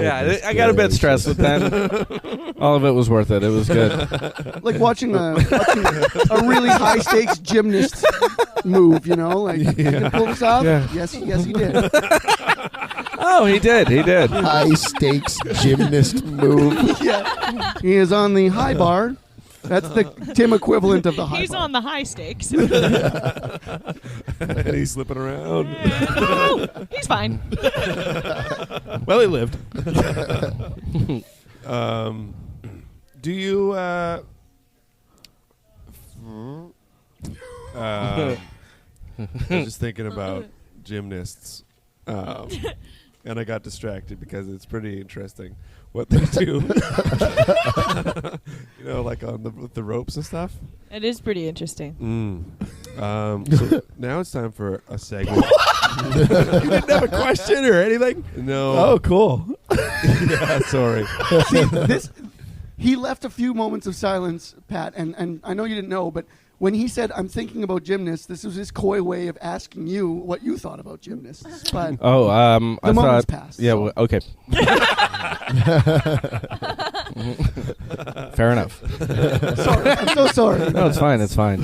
Yeah, I got a bit stressed with that. All of it was worth it. It was good. Like watching a really high stakes gymnast move. You know, like you can pull this off. Yeah. Yes, he did. Oh, he did. He did. High stakes gymnast move. Yeah, he is on the high bar. That's the Tim equivalent of the high He's bar. on the high stakes. And he's slipping around. No, he's fine. Well, he lived. Do you I was just thinking about gymnasts, and I got distracted because it's pretty interesting what they do. Like with the ropes and stuff. It is pretty interesting. So now it's time for a segment. You didn't have a question or anything? No. Oh, cool. Yeah, sorry. See, he left a few moments of silence, Pat, and I know you didn't know, but when he said, "I'm thinking about gymnasts," this was his coy way of asking you what you thought about gymnasts. But I moment's thought. passed. Yeah. so- Well, okay. Fair enough. sorry, I'm so sorry. No, it's fine. It's fine.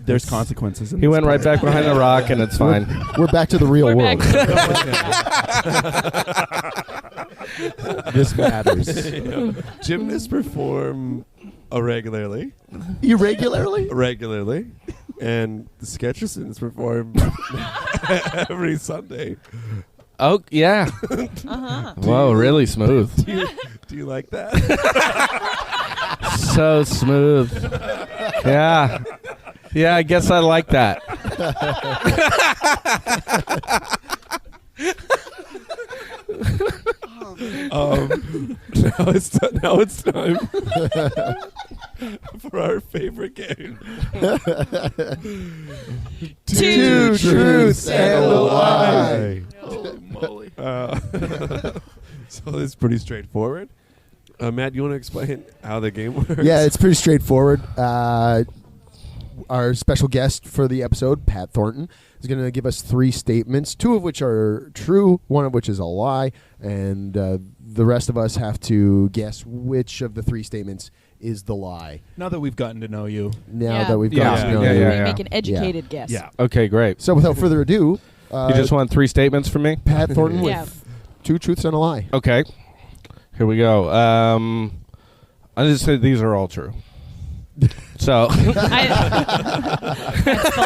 There's consequences. He went right back behind the rock, and it's fine. We're back to the real We're world. back. This matters. Gymnasts perform regularly, Irregularly? and the Sketchersons perform every Sunday. Oh yeah. Whoa, really smooth. Do you like that? So smooth. Yeah. Yeah, I guess I like that. Now it's time for our favorite game. Two truths and a lie. Oh, moly. So it's pretty straightforward. Matt, you want to explain how the game works? Yeah, it's pretty straightforward. Our special guest for the episode, Pat Thornton, is going to give us 3 statements, 2 of which are true, 1 of which is a lie, and the rest of us have to guess which of the 3 statements is the lie. Now that we've gotten to know you. Now that we've Yeah. gotten to know Yeah, you. yeah. We make an educated guess. Yeah. Okay, great. So without further ado, You just want 3 statements from me? Pat Thornton Yeah. with 2 truths and a lie. Okay. Here we go. I just said these are all true. So That's the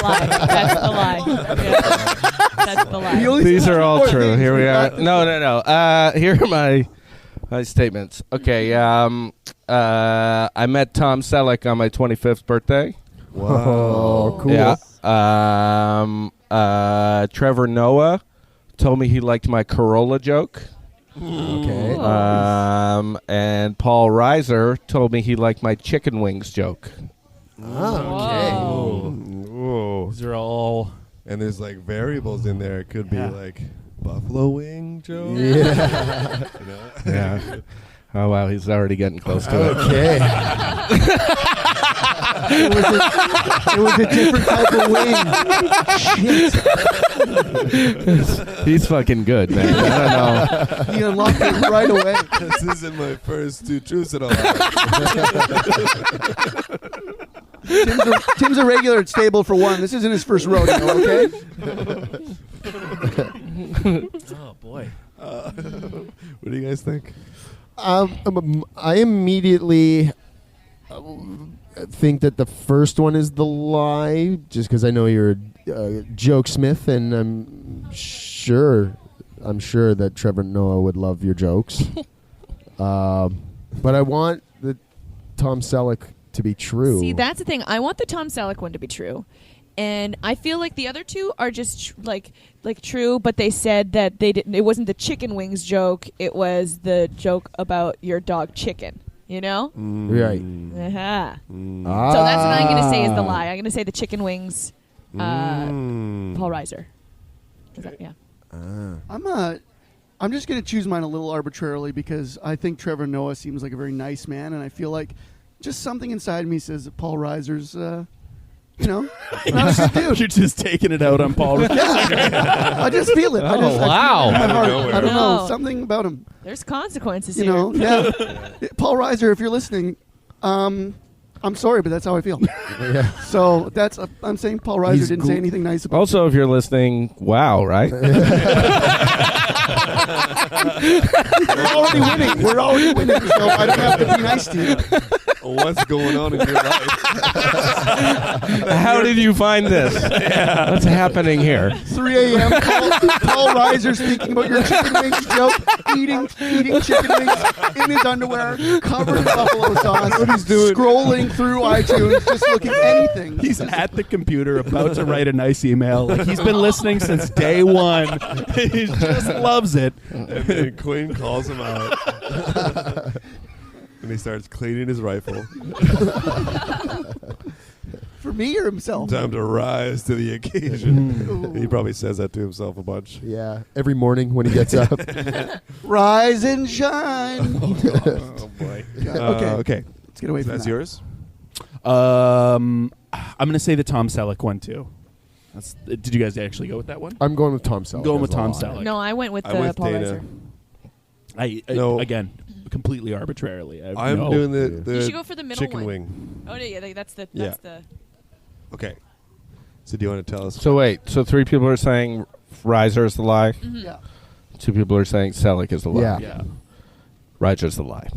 lie. That's the lie. Yeah. That's the lie. He only these said are all 4 true. things. Here we are. No. Here are my statements. Okay. I met Tom Selleck on my 25th birthday. Oh, cool. Yeah. Trevor Noah told me he liked my Corolla joke. Okay. And Paul Reiser told me he liked my chicken wings joke. Okay. Whoa. These are all. And there's like variables in there. It could be Yeah. like buffalo wing joke. Yeah. You know? Yeah. Oh wow, he's already getting close to it. Okay. It was a different type of wing. Shit. He's fucking good, man. I don't know. He unlocked it right away. This isn't my first 2 truths at all. Tim's a regular at Stable for 1. This isn't his first rodeo, okay? Oh, boy. What do you guys think? I immediately think that the first one is the lie, just because I know you're a joke smith, and I'm sure that Trevor Noah would love your jokes. But I want the Tom Selleck to be true. See, that's the thing. I want the Tom Selleck one to be true. And I feel like the other 2 are just like true, but they said that they didn't. It wasn't the chicken wings joke. It was the joke about your dog Chicken. You know? Right. Uh-huh. Ah. So that's what I'm going to say is the lie. I'm going to say the chicken wings. Paul Reiser. Is that, yeah. I'm just going to choose mine a little arbitrarily because I think Trevor Noah seems like a very nice man, and I feel like just something inside me says that Paul Reiser's, not a good dude. You're just taking it out on Paul. I just feel it. I Oh, just, wow. I feel it in my heart. I don't know. No. Something about him. There's consequences You here. know? Yeah. Paul Reiser, if you're listening, I'm sorry, but that's how I feel. Yeah. So I'm saying Paul Reiser He's didn't say anything nice about Also, if you're listening, wow, right? We're already winning. So I don't have to be nice to you. What's going on in your life? How did you find this? What's happening here? 3 a.m. Paul Reiser's thinking about your chicken wings joke, eating chicken wings in his underwear, covered in buffalo sauce. What he's doing? Scrolling through iTunes, just looking at anything. He's at the computer about to write a nice email. Like he's been listening since day one. He just loves it. And then Quinn calls him out. And he starts cleaning his rifle. For me or himself? Time to rise to the occasion. He probably says that to himself a bunch. Yeah, every morning when he gets up. Rise and shine. Oh boy. Okay. Let's get away from That's that. yours? I'm going to say the Tom Selleck one too. Did you guys actually go with that one? I'm going with Tom Selleck. Going with as Tom well. Selleck. No, I went with I went Paul Dana. Reiser. No. Again, completely arbitrarily. I'm doing the You should go for the middle chicken one. wing. Oh yeah, that's the. Okay. So do you want to tell us? So wait, so 3 people are saying Reiser is the lie. Mm-hmm. Yeah. 2 people are saying Selleck is the lie. Yeah. Yeah. Reiser's the lie.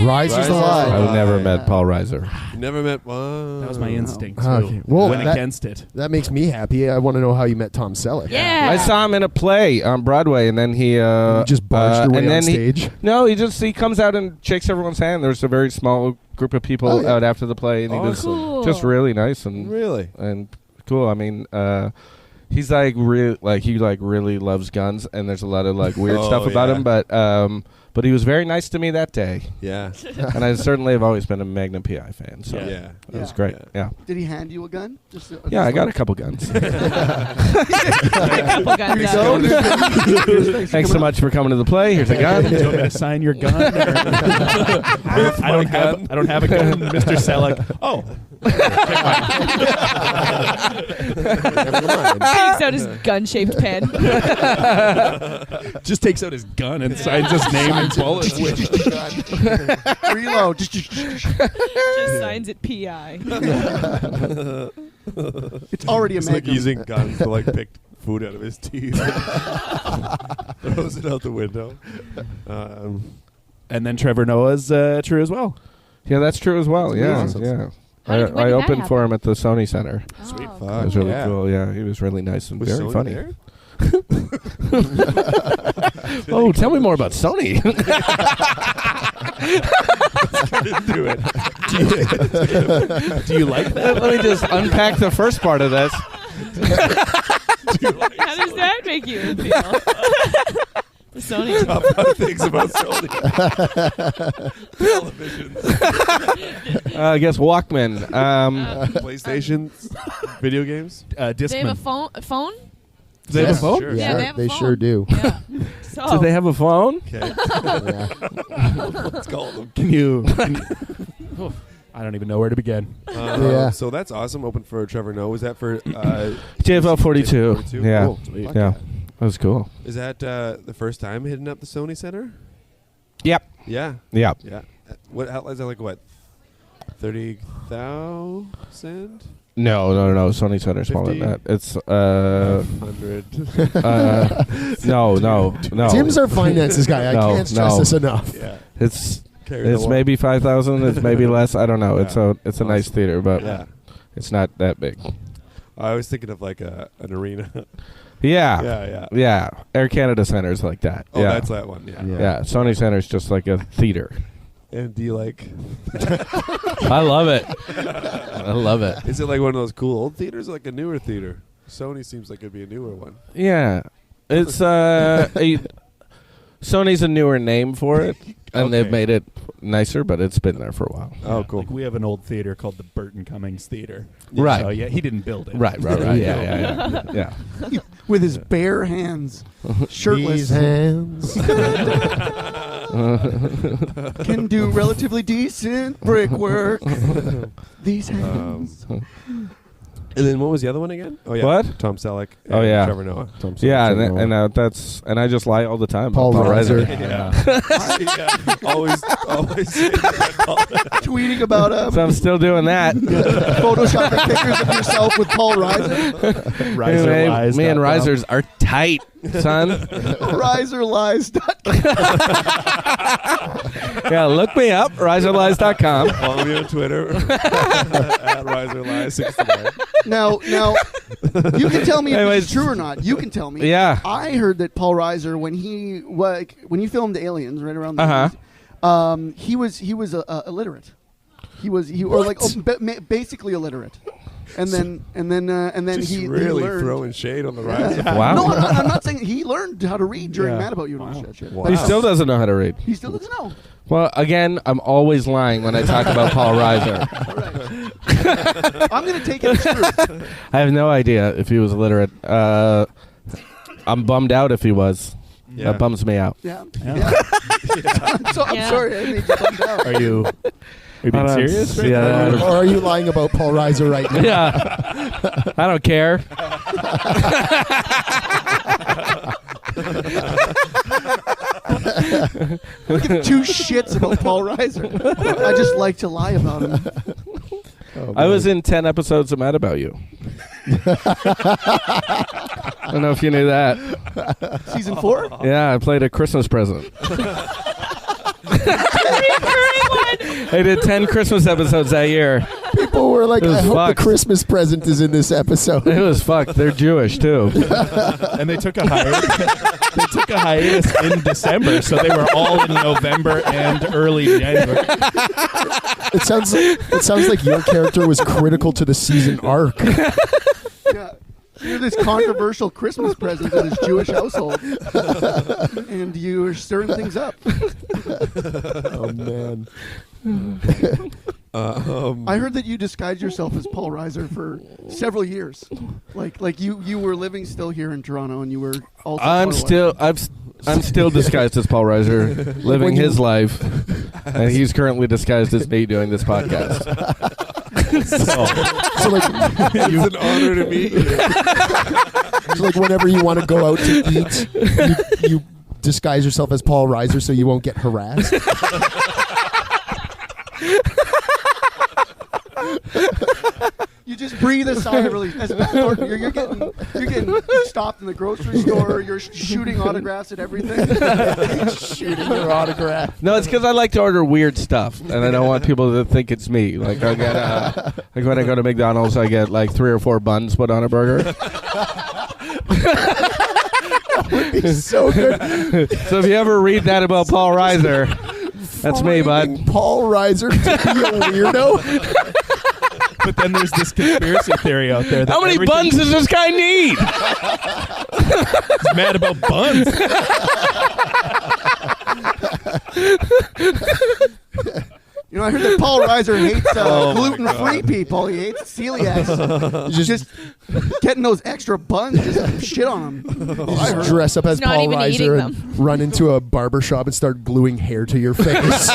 Rise is the Rise. lie. I've never met Paul Reiser. You never met one. That was my instinct too. Okay. Well, Went that- against it. That makes me happy. I want to know how you met Tom Selleck. Yeah. I saw him in a play on Broadway, and then he You just barged your way and on then stage. he comes out and shakes everyone's hand. There's a very small group of people Oh, yeah. out after the play, and he was Cool. just really nice and Really? cool. I mean, he's like really loves guns, and there's a lot of like weird Oh, stuff about yeah. him, but he was very nice to me that day, Yeah. and I certainly have always been a Magnum PI fan. So Yeah. that was Yeah. great. Yeah. Yeah, Did he hand you a gun? Just yeah, I got a couple guns. A couple guns Here you out. go. Thanks so much for coming to the play. Here's a gun. Do you want me to sign your gun? I don't have a gun, Mr. Selleck. Oh, Takes out his gun-shaped pen. just takes out his gun and signs his name in bullets. Reload. Just signs it PI. It's already a It's like Magnum. using guns to like pick food out of his teeth. Throws it out the window. And then Trevor Noah's true as well. Yeah, that's true as well. Yeah, amazing. yeah. When did I that opened for happen? him at the Sony Center. Sweet Oh, fuck. It was really yeah. cool. Yeah, he was really nice and Was very Sony funny. there? Oh, tell me more about Sony. Do it. Do you like that? Let me just unpack the first part of this. How does that make you feel? The Sony. Top 5 things about Sony. Televisions, I guess Walkman. PlayStations, video games. They have a Discman. phone? Do they have a Yes. phone? Sure. Yeah, they have a they phone. sure do. Yeah. So, Do they have a phone? Okay. Yeah. Let's call them. Can you Oof, I don't even know where to begin. Yeah. So that's awesome. Open for Trevor Noah. Was that for JFL 42. 42? Yeah. Cool. Fuck Yeah. That was cool. Is that the first time hitting up the Sony Center? Yep. Yeah. Yep. Yeah. What? How, is that like what? 30,000? No. Sony Center's smaller than 50? that. It's 100. no. Tim's our finances guy. I No, can't stress no. this enough. Yeah. It's Carry the it's one. maybe 5,000. It's maybe less. I don't know. It's Yeah. a nice theater, but Yeah. it's not that big. I was thinking of like an arena. Yeah. Yeah. Air Canada Center's like that. Oh, yeah. that's that one. Yeah. Yeah. Sony Center's just like a theater. And do you like? I love it. I love it. Is it like one of those cool old theaters, or like a newer theater? Sony seems like it'd be a newer one. Yeah. It's Sony's a newer name for it, and Okay. they've made it nicer, but it's been there for a while. Oh, cool. Like we have an old theater called the Burton Cummings Theater. Right. So yeah, he didn't build it. Right. Yeah. With his bare hands, shirtless, These hands. can do relatively decent brickwork. These hands. And then what was the other one again? Oh yeah, What? Tom Selleck. Oh, and yeah. Trevor Noah. Tom Selleck, Yeah, Trevor Noah. and I just lie all the time. Paul about Reiser. Yeah. Always. Tweeting about So I'm still doing that. photoshopping pictures of yourself with Paul Reiser. Riser Anyway, lies. me and Risers are tight. son. Riserlies.com. Yeah, look me up, riserlies.com. Follow me on Twitter at riserlies69. Now, you can tell me if Anyways. it's true or not. You can tell me. Yeah. I heard that Paul Reiser, when he filmed Aliens right around the Uh-huh. 80s, he was illiterate. Basically illiterate. And then Just he really learned. throwing shade on the rise. Wow. No, I'm not saying he learned how to read during Yeah. Mad About You and all that shit. Wow. But He still doesn't know how to read. he still doesn't know. Well, again, I'm always lying when I talk about Paul Reiser. I'm going to take it as true. I have no idea if he was illiterate. I'm bummed out if he was. Yeah. That bums me out. Yeah. Yeah. I'm Yeah. sorry. I made you bummed out. Are you being serious? Right Yeah. now? Or are you lying about Paul Reiser right now? Yeah. I don't care. I give two shits about Paul Reiser. I just like to lie about him. Oh, I was man. in 10 episodes of Mad About You. I don't know if you knew that. Season 4? Yeah, I played a Christmas present. I did 10 Christmas episodes that year. People were like, It was I hope fucked. the Christmas present is in this episode. It was fucked. They're Jewish, too. And they took a hiatus in December, so they were all in November and early January. It sounds like your character was critical to the season arc. Yeah. You're this controversial Christmas present in this Jewish household. And you are stirring things up. Oh, man. I heard that you disguised yourself as Paul Reiser for several years. Like you were living still here in Toronto, and you were also. I'm still disguised as Paul Reiser, living his life, and he's currently disguised as me doing this podcast. So like, It's an honor to meet you. so like whenever you want to go out to eat, you disguise yourself as Paul Reiser so you won't get harassed. You just breathe a sigh of relief. As Pat Thornton, you're getting stopped in the grocery store. You're shooting autographs at everything. Shooting your autograph. No, it's because I like to order weird stuff, and I don't want people to think it's me. Like I get, like when I go to McDonald's, I get like 3 or 4 buns put on a burger. It's so good. So if you ever read that about Paul Reiser, that's me, bud. Finding Paul Reiser to be a weirdo. But then there's this conspiracy theory out there that How many buns does this guy need? He's mad about buns. You know, I heard that Paul Reiser hates Oh my gluten-free God. people. He hates celiacs. Just getting those extra buns, just shit on them. You just dress up as He's not Paul even eating Reiser and them. run into a barber shop and start gluing hair to your face.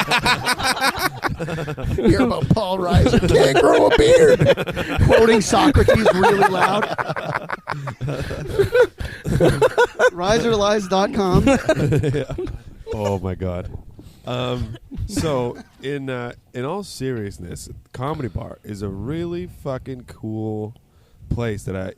Hear about Paul Reiser can't grow a beard. Quoting Socrates really loud. Riserlies.com. Oh my God. So in all seriousness, Comedy Bar is a really fucking cool place that I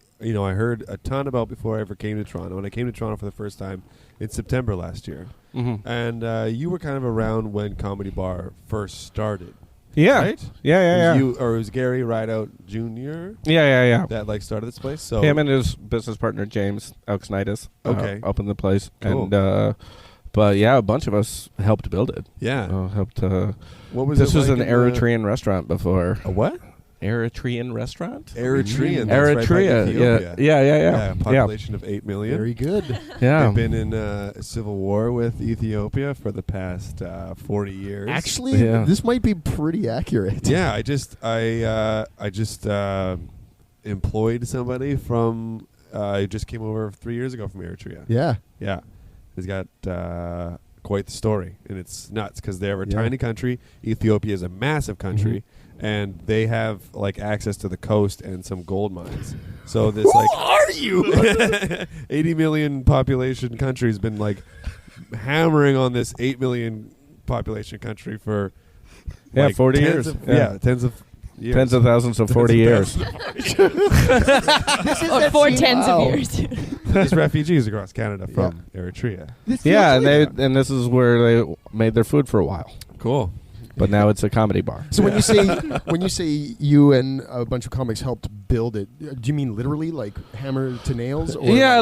heard a ton about before I ever came to Toronto. And I came to Toronto for the first time in September last year. Mm-hmm. And you were kind of around when Comedy Bar first started. Yeah. Right? Yeah. It was Gary Rideout Jr. Yeah. that like started this place. So Him and his business partner James Elksnitis Okay. opened the place, Cool. and but yeah, a bunch of us helped build it. yeah. Helped. What was This it was like an in the- Eritrean restaurant before. A what? Eritrean restaurant. Eritrean. that's right by Eritrea. Ethiopia. Yeah. Population of 8 million. Very good. Yeah. They've been in a civil war with Ethiopia for the past 40 years. Actually, Yeah. this might be pretty accurate. Yeah, I just employed somebody from. Just came over 3 years ago from Eritrea. Yeah. Yeah, he's got quite the story, and it's nuts because they're a Yeah. tiny country. Ethiopia is a massive country, and they have like access to the coast and some gold mines. So this Who like are you? 80 million population country's been like hammering on this 8 million population country for 40 tens years. of- Yeah. tens of years. Tens of thousands of 40 years. This is Or that 4 scene- tens wow. of years. These refugees across Canada from Eritrea. This Yeah, feels and like and this is where they made their food for a while. Cool. But now it's a comedy bar. So when you say you and a bunch of comics helped build it, do you mean literally like hammer to nails? Or Yeah,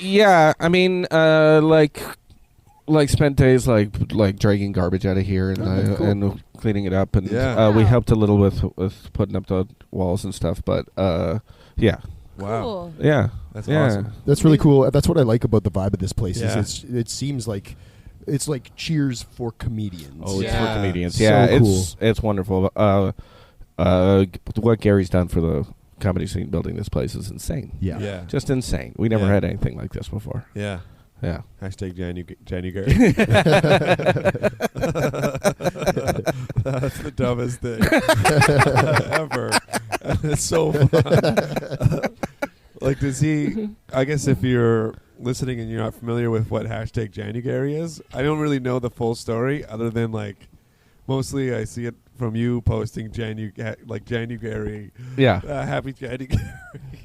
yeah. I mean, like spent days like dragging garbage out of here and cool. and cleaning it up, and Yeah. we helped a little with putting up the walls and stuff. But yeah, Wow. Cool. yeah, That's yeah. awesome. That's really cool. That's what I like about the vibe of this place. Yeah. Is it seems like it's like Cheers for comedians. Oh, it's Yeah. for comedians. So Yeah, cool. it's wonderful. What Gary's done for the comedy scene building this place is insane. Yeah. Yeah. Just insane. We never Yeah. had anything like this before. Yeah. Yeah. Hashtag January. That's the dumbest thing ever. It's so fun. Like, does he? I guess if you're listening and you're not familiar with what hashtag January is, I don't really know the full story other than like mostly I see it from you posting January. Yeah. Happy January.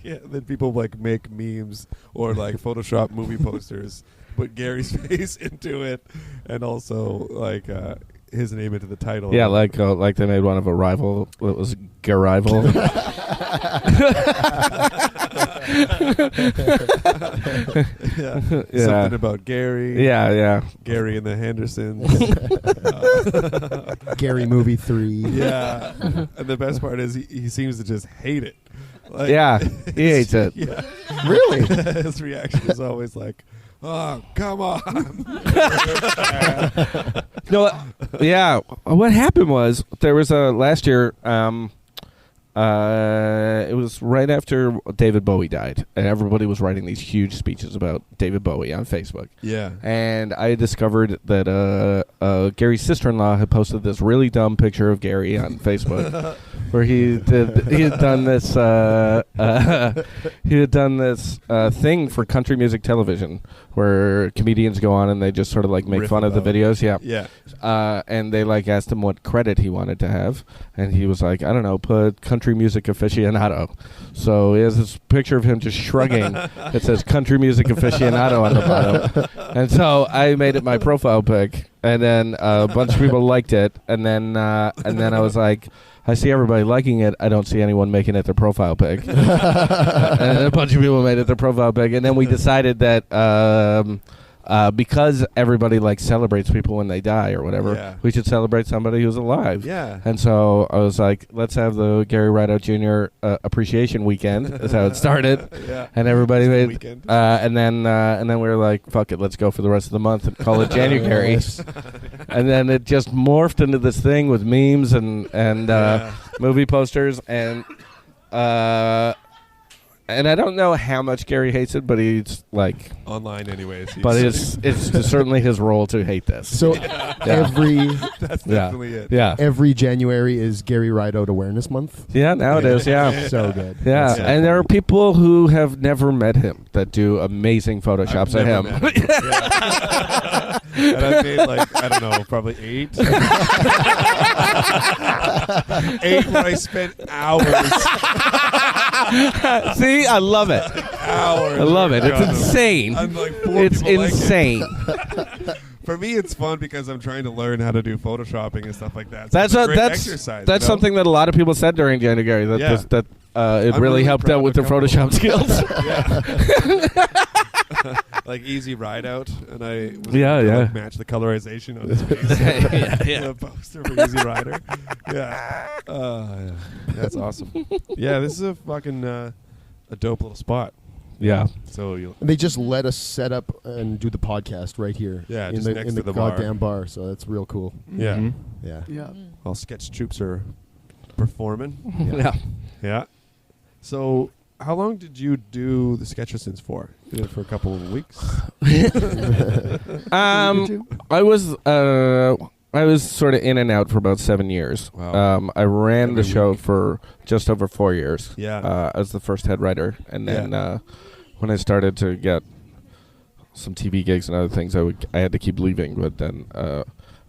Yeah, then people like make memes or like Photoshop movie posters, put Gary's face into it, and also like his name into the title. Yeah, like they made one of a rival. It was Garival. Yeah. Yeah. Something about Gary. Yeah. Gary and the Hendersons. Gary movie 3. Yeah. And the best part is he seems to just hate it. Like, Yeah, he hates it. Yeah. Really? His reaction is always like, "Oh, come on." No, yeah. What happened was there was a last year. It was right after David Bowie died, and everybody was writing these huge speeches about David Bowie on Facebook. Yeah. And I discovered that Gary's sister-in-law had posted this really dumb picture of Gary on Facebook, where he had done this thing for country music television, where comedians go on and they just sort of like make Riff fun of the about videos. Yeah. Yeah. And they like asked him what credit he wanted to have, and he was like, I don't know, put country music aficionado. So he has this picture of him just shrugging. It says country music aficionado on the bottom. And so I made it my profile pic, and then a bunch of people liked it, and then I was like, I see everybody liking it. I don't see anyone making it their profile pic. And a bunch of people made it their profile pic, and then we decided that because everybody like celebrates people when they die or whatever, Yeah. we should celebrate somebody who's alive. Yeah. And so I was like, let's have the Gary Rideout Jr. Appreciation Weekend. That's how it started. Yeah. And everybody Just the made, weekend. and then we were like, fuck it, let's go for the rest of the month and call it January. And then it just morphed into this thing with memes and Yeah. movie posters and I don't know how much Gary hates it, but he's like, Online, anyways. but it's certainly his role to hate this. So every That's Yeah. definitely it. Yeah. every January is Gary Rideout Awareness Month. Yeah, now it is, yeah. So good. Yeah, That's and there are people who have never met him that do amazing photoshops of Never him. met him. Yeah. And I've made like, I don't know, probably 8. 8 where I spent hours. See, I love it. Hours. I love it. It's on them. insane. I'm like 4 It's people like it. insane. For me, it's fun because I'm trying to learn how to do photoshopping and stuff like that. So That's it's a a, great that's exercise. that's you know? something that a lot of people said during January that Yeah. it I'm really really helped proud out with of their a couple. Photoshop skills. Like easy ride out, and I was Yeah, able to, yeah. like, match the colorization on his face. The poster for Easy Rider. Yeah. Yeah. That's awesome. Yeah, this is a fucking a dope little spot. Yeah. So you And they just let us set up and do the podcast right here. Yeah, in just the next in to the the bar. goddamn bar. So that's real cool. yeah, Mhm. Yeah. Yeah. all sketch troops are performing. Yeah. Yeah. So how long did you do the Sketchersons for? You did it for a couple of weeks. I was sort of in and out for about 7 years. Wow. I ran the Every show week. for just over 4 years. Yeah. As the first head writer, and then when I started to get some TV gigs and other things, I had to keep leaving. But then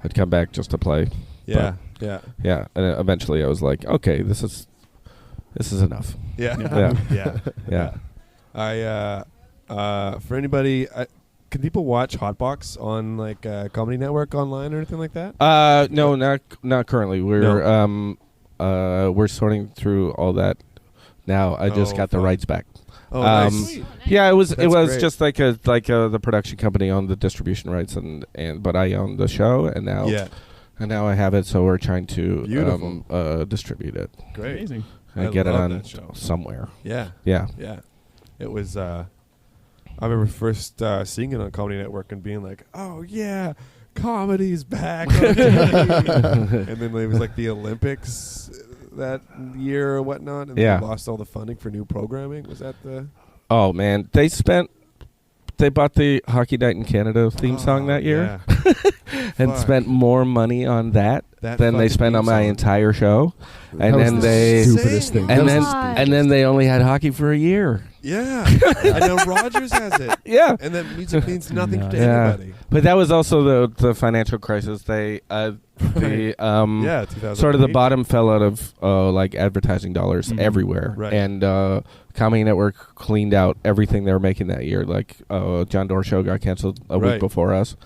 I'd come back just to play. Yeah. Yeah. Yeah, and eventually I was like, okay, this is enough. Yeah. Yeah. Yeah. Yeah. For anybody, can people watch Hotbox on like Comedy Network online or anything like that? No, not currently. We're sorting through all that now. I just got the fun. rights back. Oh, nice. Yeah, it was That's great. just like the production company owned the distribution rights but I own the show and now I have it, so we're trying to distribute it. Great. Amazing. And I get it love on that show. somewhere. Yeah. Yeah. Yeah. It was. I remember first seeing it on Comedy Network and being like, "Oh yeah, comedy's back!" on TV." And then it was like the Olympics that year or whatnot, and Yeah. they lost all the funding for new programming. Was that the? Oh man, they bought the Hockey Night in Canada theme song that year, Yeah. and Fuck. spent more money on that That than they fucking spent on theme my song. entire show. That And was then the they stupidest thing. and That then was God. and then they only had hockey for a year. Yeah. And now Rogers has it. Yeah. And that music means nothing to Yeah. anybody. But that was also the financial crisis. They Yeah, 2008. sort of the bottom fell out of like advertising dollars everywhere, Right. and Comedy Network cleaned out everything they were making that year. Like John Doerr show got canceled a Right. week before us,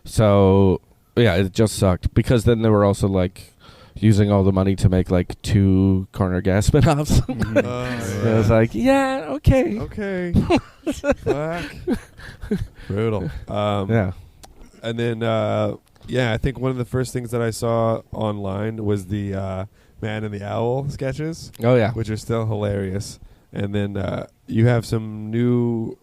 so yeah, it just sucked because then they were also like using all the money to make like 2 Corner Gas spin-offs. Oh, And I was like, yeah, okay. okay. Fuck. Brutal. Yeah. And then, I think one of the first things that I saw online was the Man and the Owl sketches, Oh yeah. which are still hilarious. And then you have some new,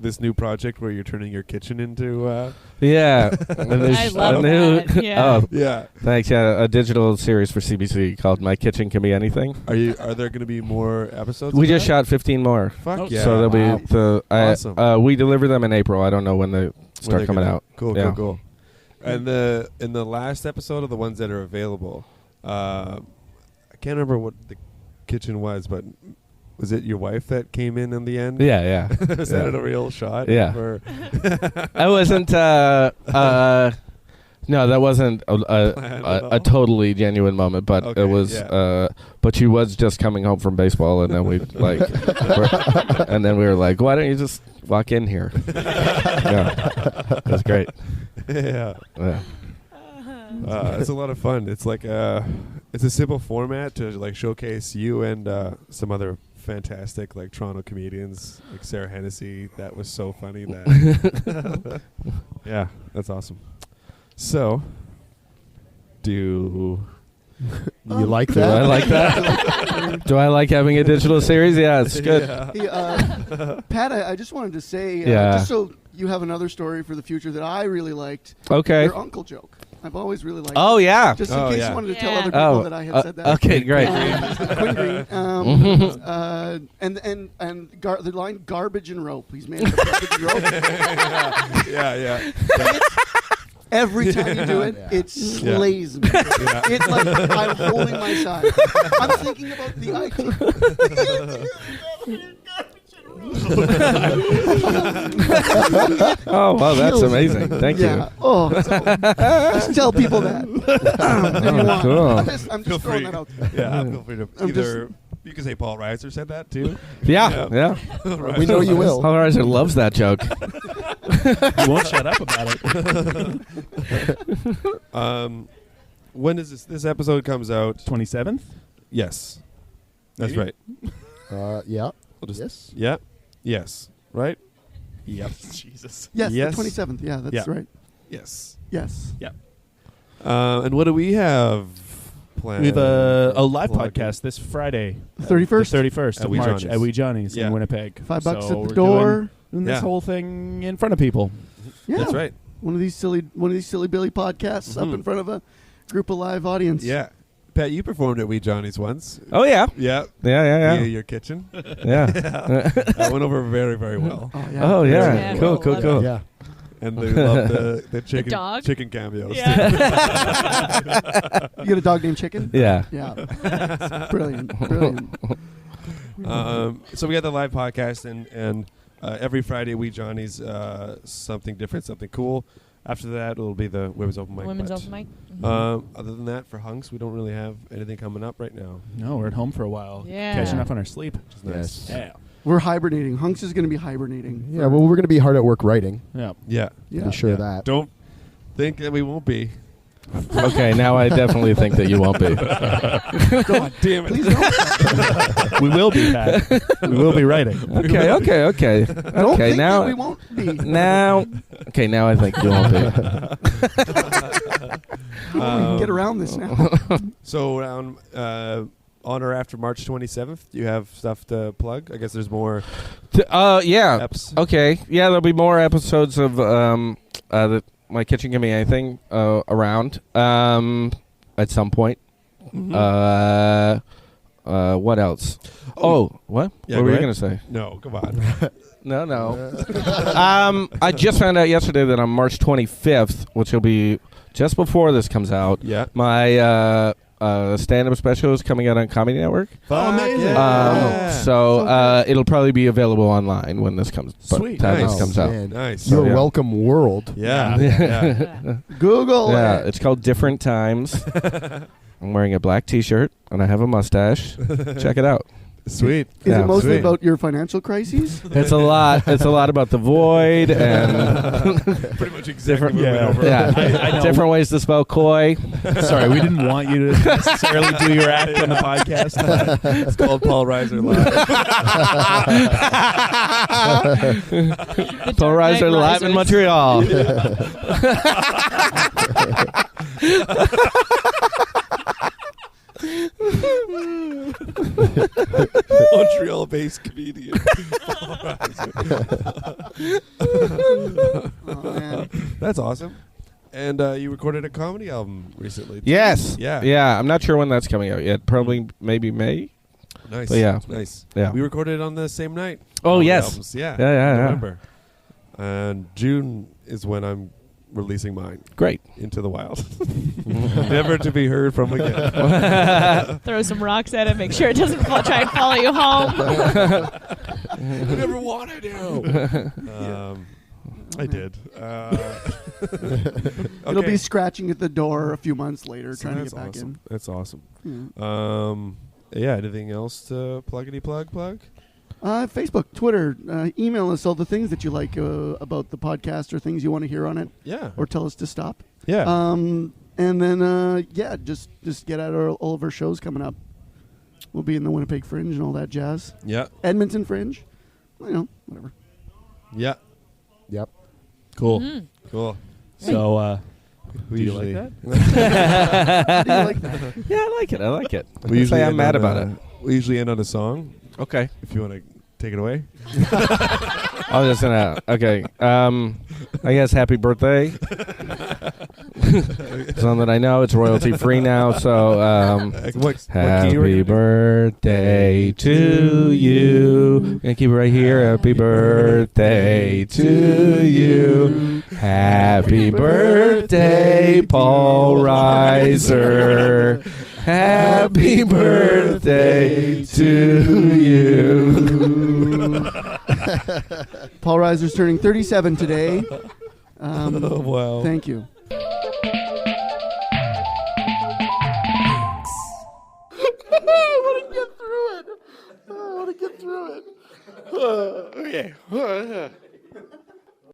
this new project where you're turning your kitchen into, Yeah. And there's I a love new- that. Yeah. Oh, yeah. thanks. Yeah, a digital series for CBC called My Kitchen Can Be Anything. Are there going to be more episodes? We of just that? shot 15 more. Fuck Oh, yeah. So there'll Wow. be the Awesome. we deliver them in April. I don't know when they When start they're coming gonna- out. Cool, Yeah. cool. And in the last episode of the ones that are available, I can't remember what the kitchen was, but was it your wife that came in the end? Yeah, yeah. Was that a real shot? Yeah. Or I wasn't. No, that wasn't a totally genuine moment, but Okay, it was. yeah. But she was just coming home from baseball, and then we and then we were like, "Why don't you just walk in here?" Yeah, it was great. yeah. Yeah. It's a lot of fun. It's like it's a simple format to like showcase you and some other fantastic like Toronto comedians like Sarah Hennessy. That was so funny. That yeah, that's awesome. So, do You like Do I that? like that? Do I like having a digital series? Yeah, it's good. Yeah. Hey, Pat, I just wanted to say, Yeah. just so you have another story for the future that I really liked, Okay. your uncle joke. I've always really liked Oh it. yeah. Just in Oh, case yeah. you wanted to tell Yeah. other people that I had said that. Okay, great. Quinn Green. And the line "garbage and rope." He's made up of garbage and rope. yeah. Every time you do it, it slays me. It's like I'm holding my side. I'm thinking about the Oh wow, that's Kills me. amazing. Thank yeah. you. Oh, just tell people that. If you want. cool. I'm just throwing that out there. Yeah, feel free to I'm either. You can say Paul Reiser said that too. Yeah, yeah. We know you will. Paul Reiser loves that joke. You won't shut up about it. When does this episode comes out? 27th? Yes, that's Maybe? right. Yeah. We'll just, Yes. Yeah. Yes. Right. Yep. Jesus. Yes, Yes. the 27th. Yeah, that's Yeah. right. Yes. Yes. And what do we have planned? We have a live Plugging? podcast this Friday. 31st. The 31st At of Wee March Johnny's. at Wee Johnny's Yeah. in Winnipeg. $5 So at the we're door. Doing this Yeah. whole thing in front of people. Yeah. That's right. One of these silly Billy podcasts up in front of a group of live audience. Yeah. Pat, you performed at Wee Johnny's once. Oh yeah. Yeah. Yeah. Via your kitchen. Yeah. That went over very, very well. Oh, yeah. Oh yeah. Yeah, Cool. we'll love Cool. Yeah. And they loved the chicken dog? chicken cameos. You got a dog named Chicken? Yeah. Yeah. Brilliant. Brilliant. So we got the live podcast, and every Friday, Wee Johnny's something different, something cool. After that, it'll be the women's open mic. Women's but, open mic. Other than that, for Hunks, we don't really have anything coming up right now. No, we're at home for a while. Yeah. Catching up on our sleep. Which is nice. Yeah. We're hibernating. Hunks is going to be hibernating. Yeah, well, we're going to be hard at work writing. Yeah. Yeah. Yeah. Be sure of that. Don't think that we won't be. Okay, now I definitely think that you won't be. God damn it. Please don't. We will be, Pat. We will be writing. Okay. Don't Okay, think now that we won't be. now I think you won't be. We can get around this now. So around on or after March 27th, do you have stuff to plug? I guess there's more Yeah. eps. Okay. Yeah, there'll be more episodes of My Kitchen Can Be Anything around at some point. Mm-hmm. What else? Oh, what? Yeah, what were go you ahead. going to say? No, come on. No. I just found out yesterday that on March 25th, which will be just before this comes out, Yeah. my stand-up special is coming out on Comedy Network. Oh, amazing. So it'll probably be available online when this comes. Sweet. Time Nice. this comes out. Man. Nice. Your Yeah. welcome world. Yeah. Yeah. Google Yeah, it. it's called Different Times. I'm wearing a black T-shirt and I have a mustache. Check it out. Sweet. Is Yeah. it mostly Sweet. about your financial crises? It's a lot. It's a lot about the void and Pretty much exactly different. what we went over. Yeah, I know. different ways to spell koi. Sorry, we didn't want you to necessarily do your act on the podcast. It's called Paul Reiser Live. Paul Reiser live in Montreal. Montreal-based comedian. Oh, man. That's awesome. And you recorded a comedy album recently. too. Yes. Yeah. Yeah. I'm not sure when that's coming out yet. Probably maybe May. Nice. But yeah. Nice. Yeah. We recorded it on the same night. Oh, All the yes. albums. Yeah. Yeah. November. And June is when I'm releasing mine Great. into the wild. Never to be heard from again. Throw some rocks at it. Make sure it doesn't try and follow you home. I never wanted to. I did. It'll be scratching at the door a few months later, So trying to that's get back awesome. That's awesome. in. Yeah. Anything else to plug? Facebook, Twitter, email us all the things that you like about the podcast or things you want to hear on it, Yeah. or tell us to stop. Yeah. And then just get at all of our shows coming up. We'll be in the Winnipeg Fringe and all that jazz. Yeah. Edmonton Fringe, whatever. Yeah. Yep. Cool. Cool. So, We do you usually like that? Do you like that? Yeah, I like it. I like it. we usually I'm end mad on about a- it. We usually end on a song. Okay. If you want to take it away. I was just gonna. Okay. I guess happy birthday. Something that I know it's royalty free now. So What key you happy were- birthday to you. Gonna keep it right here. Happy birthday to you. Happy birthday, Paul Reiser. Happy birthday to you. Paul Reiser's turning 37 today. Oh, wow. Thank you.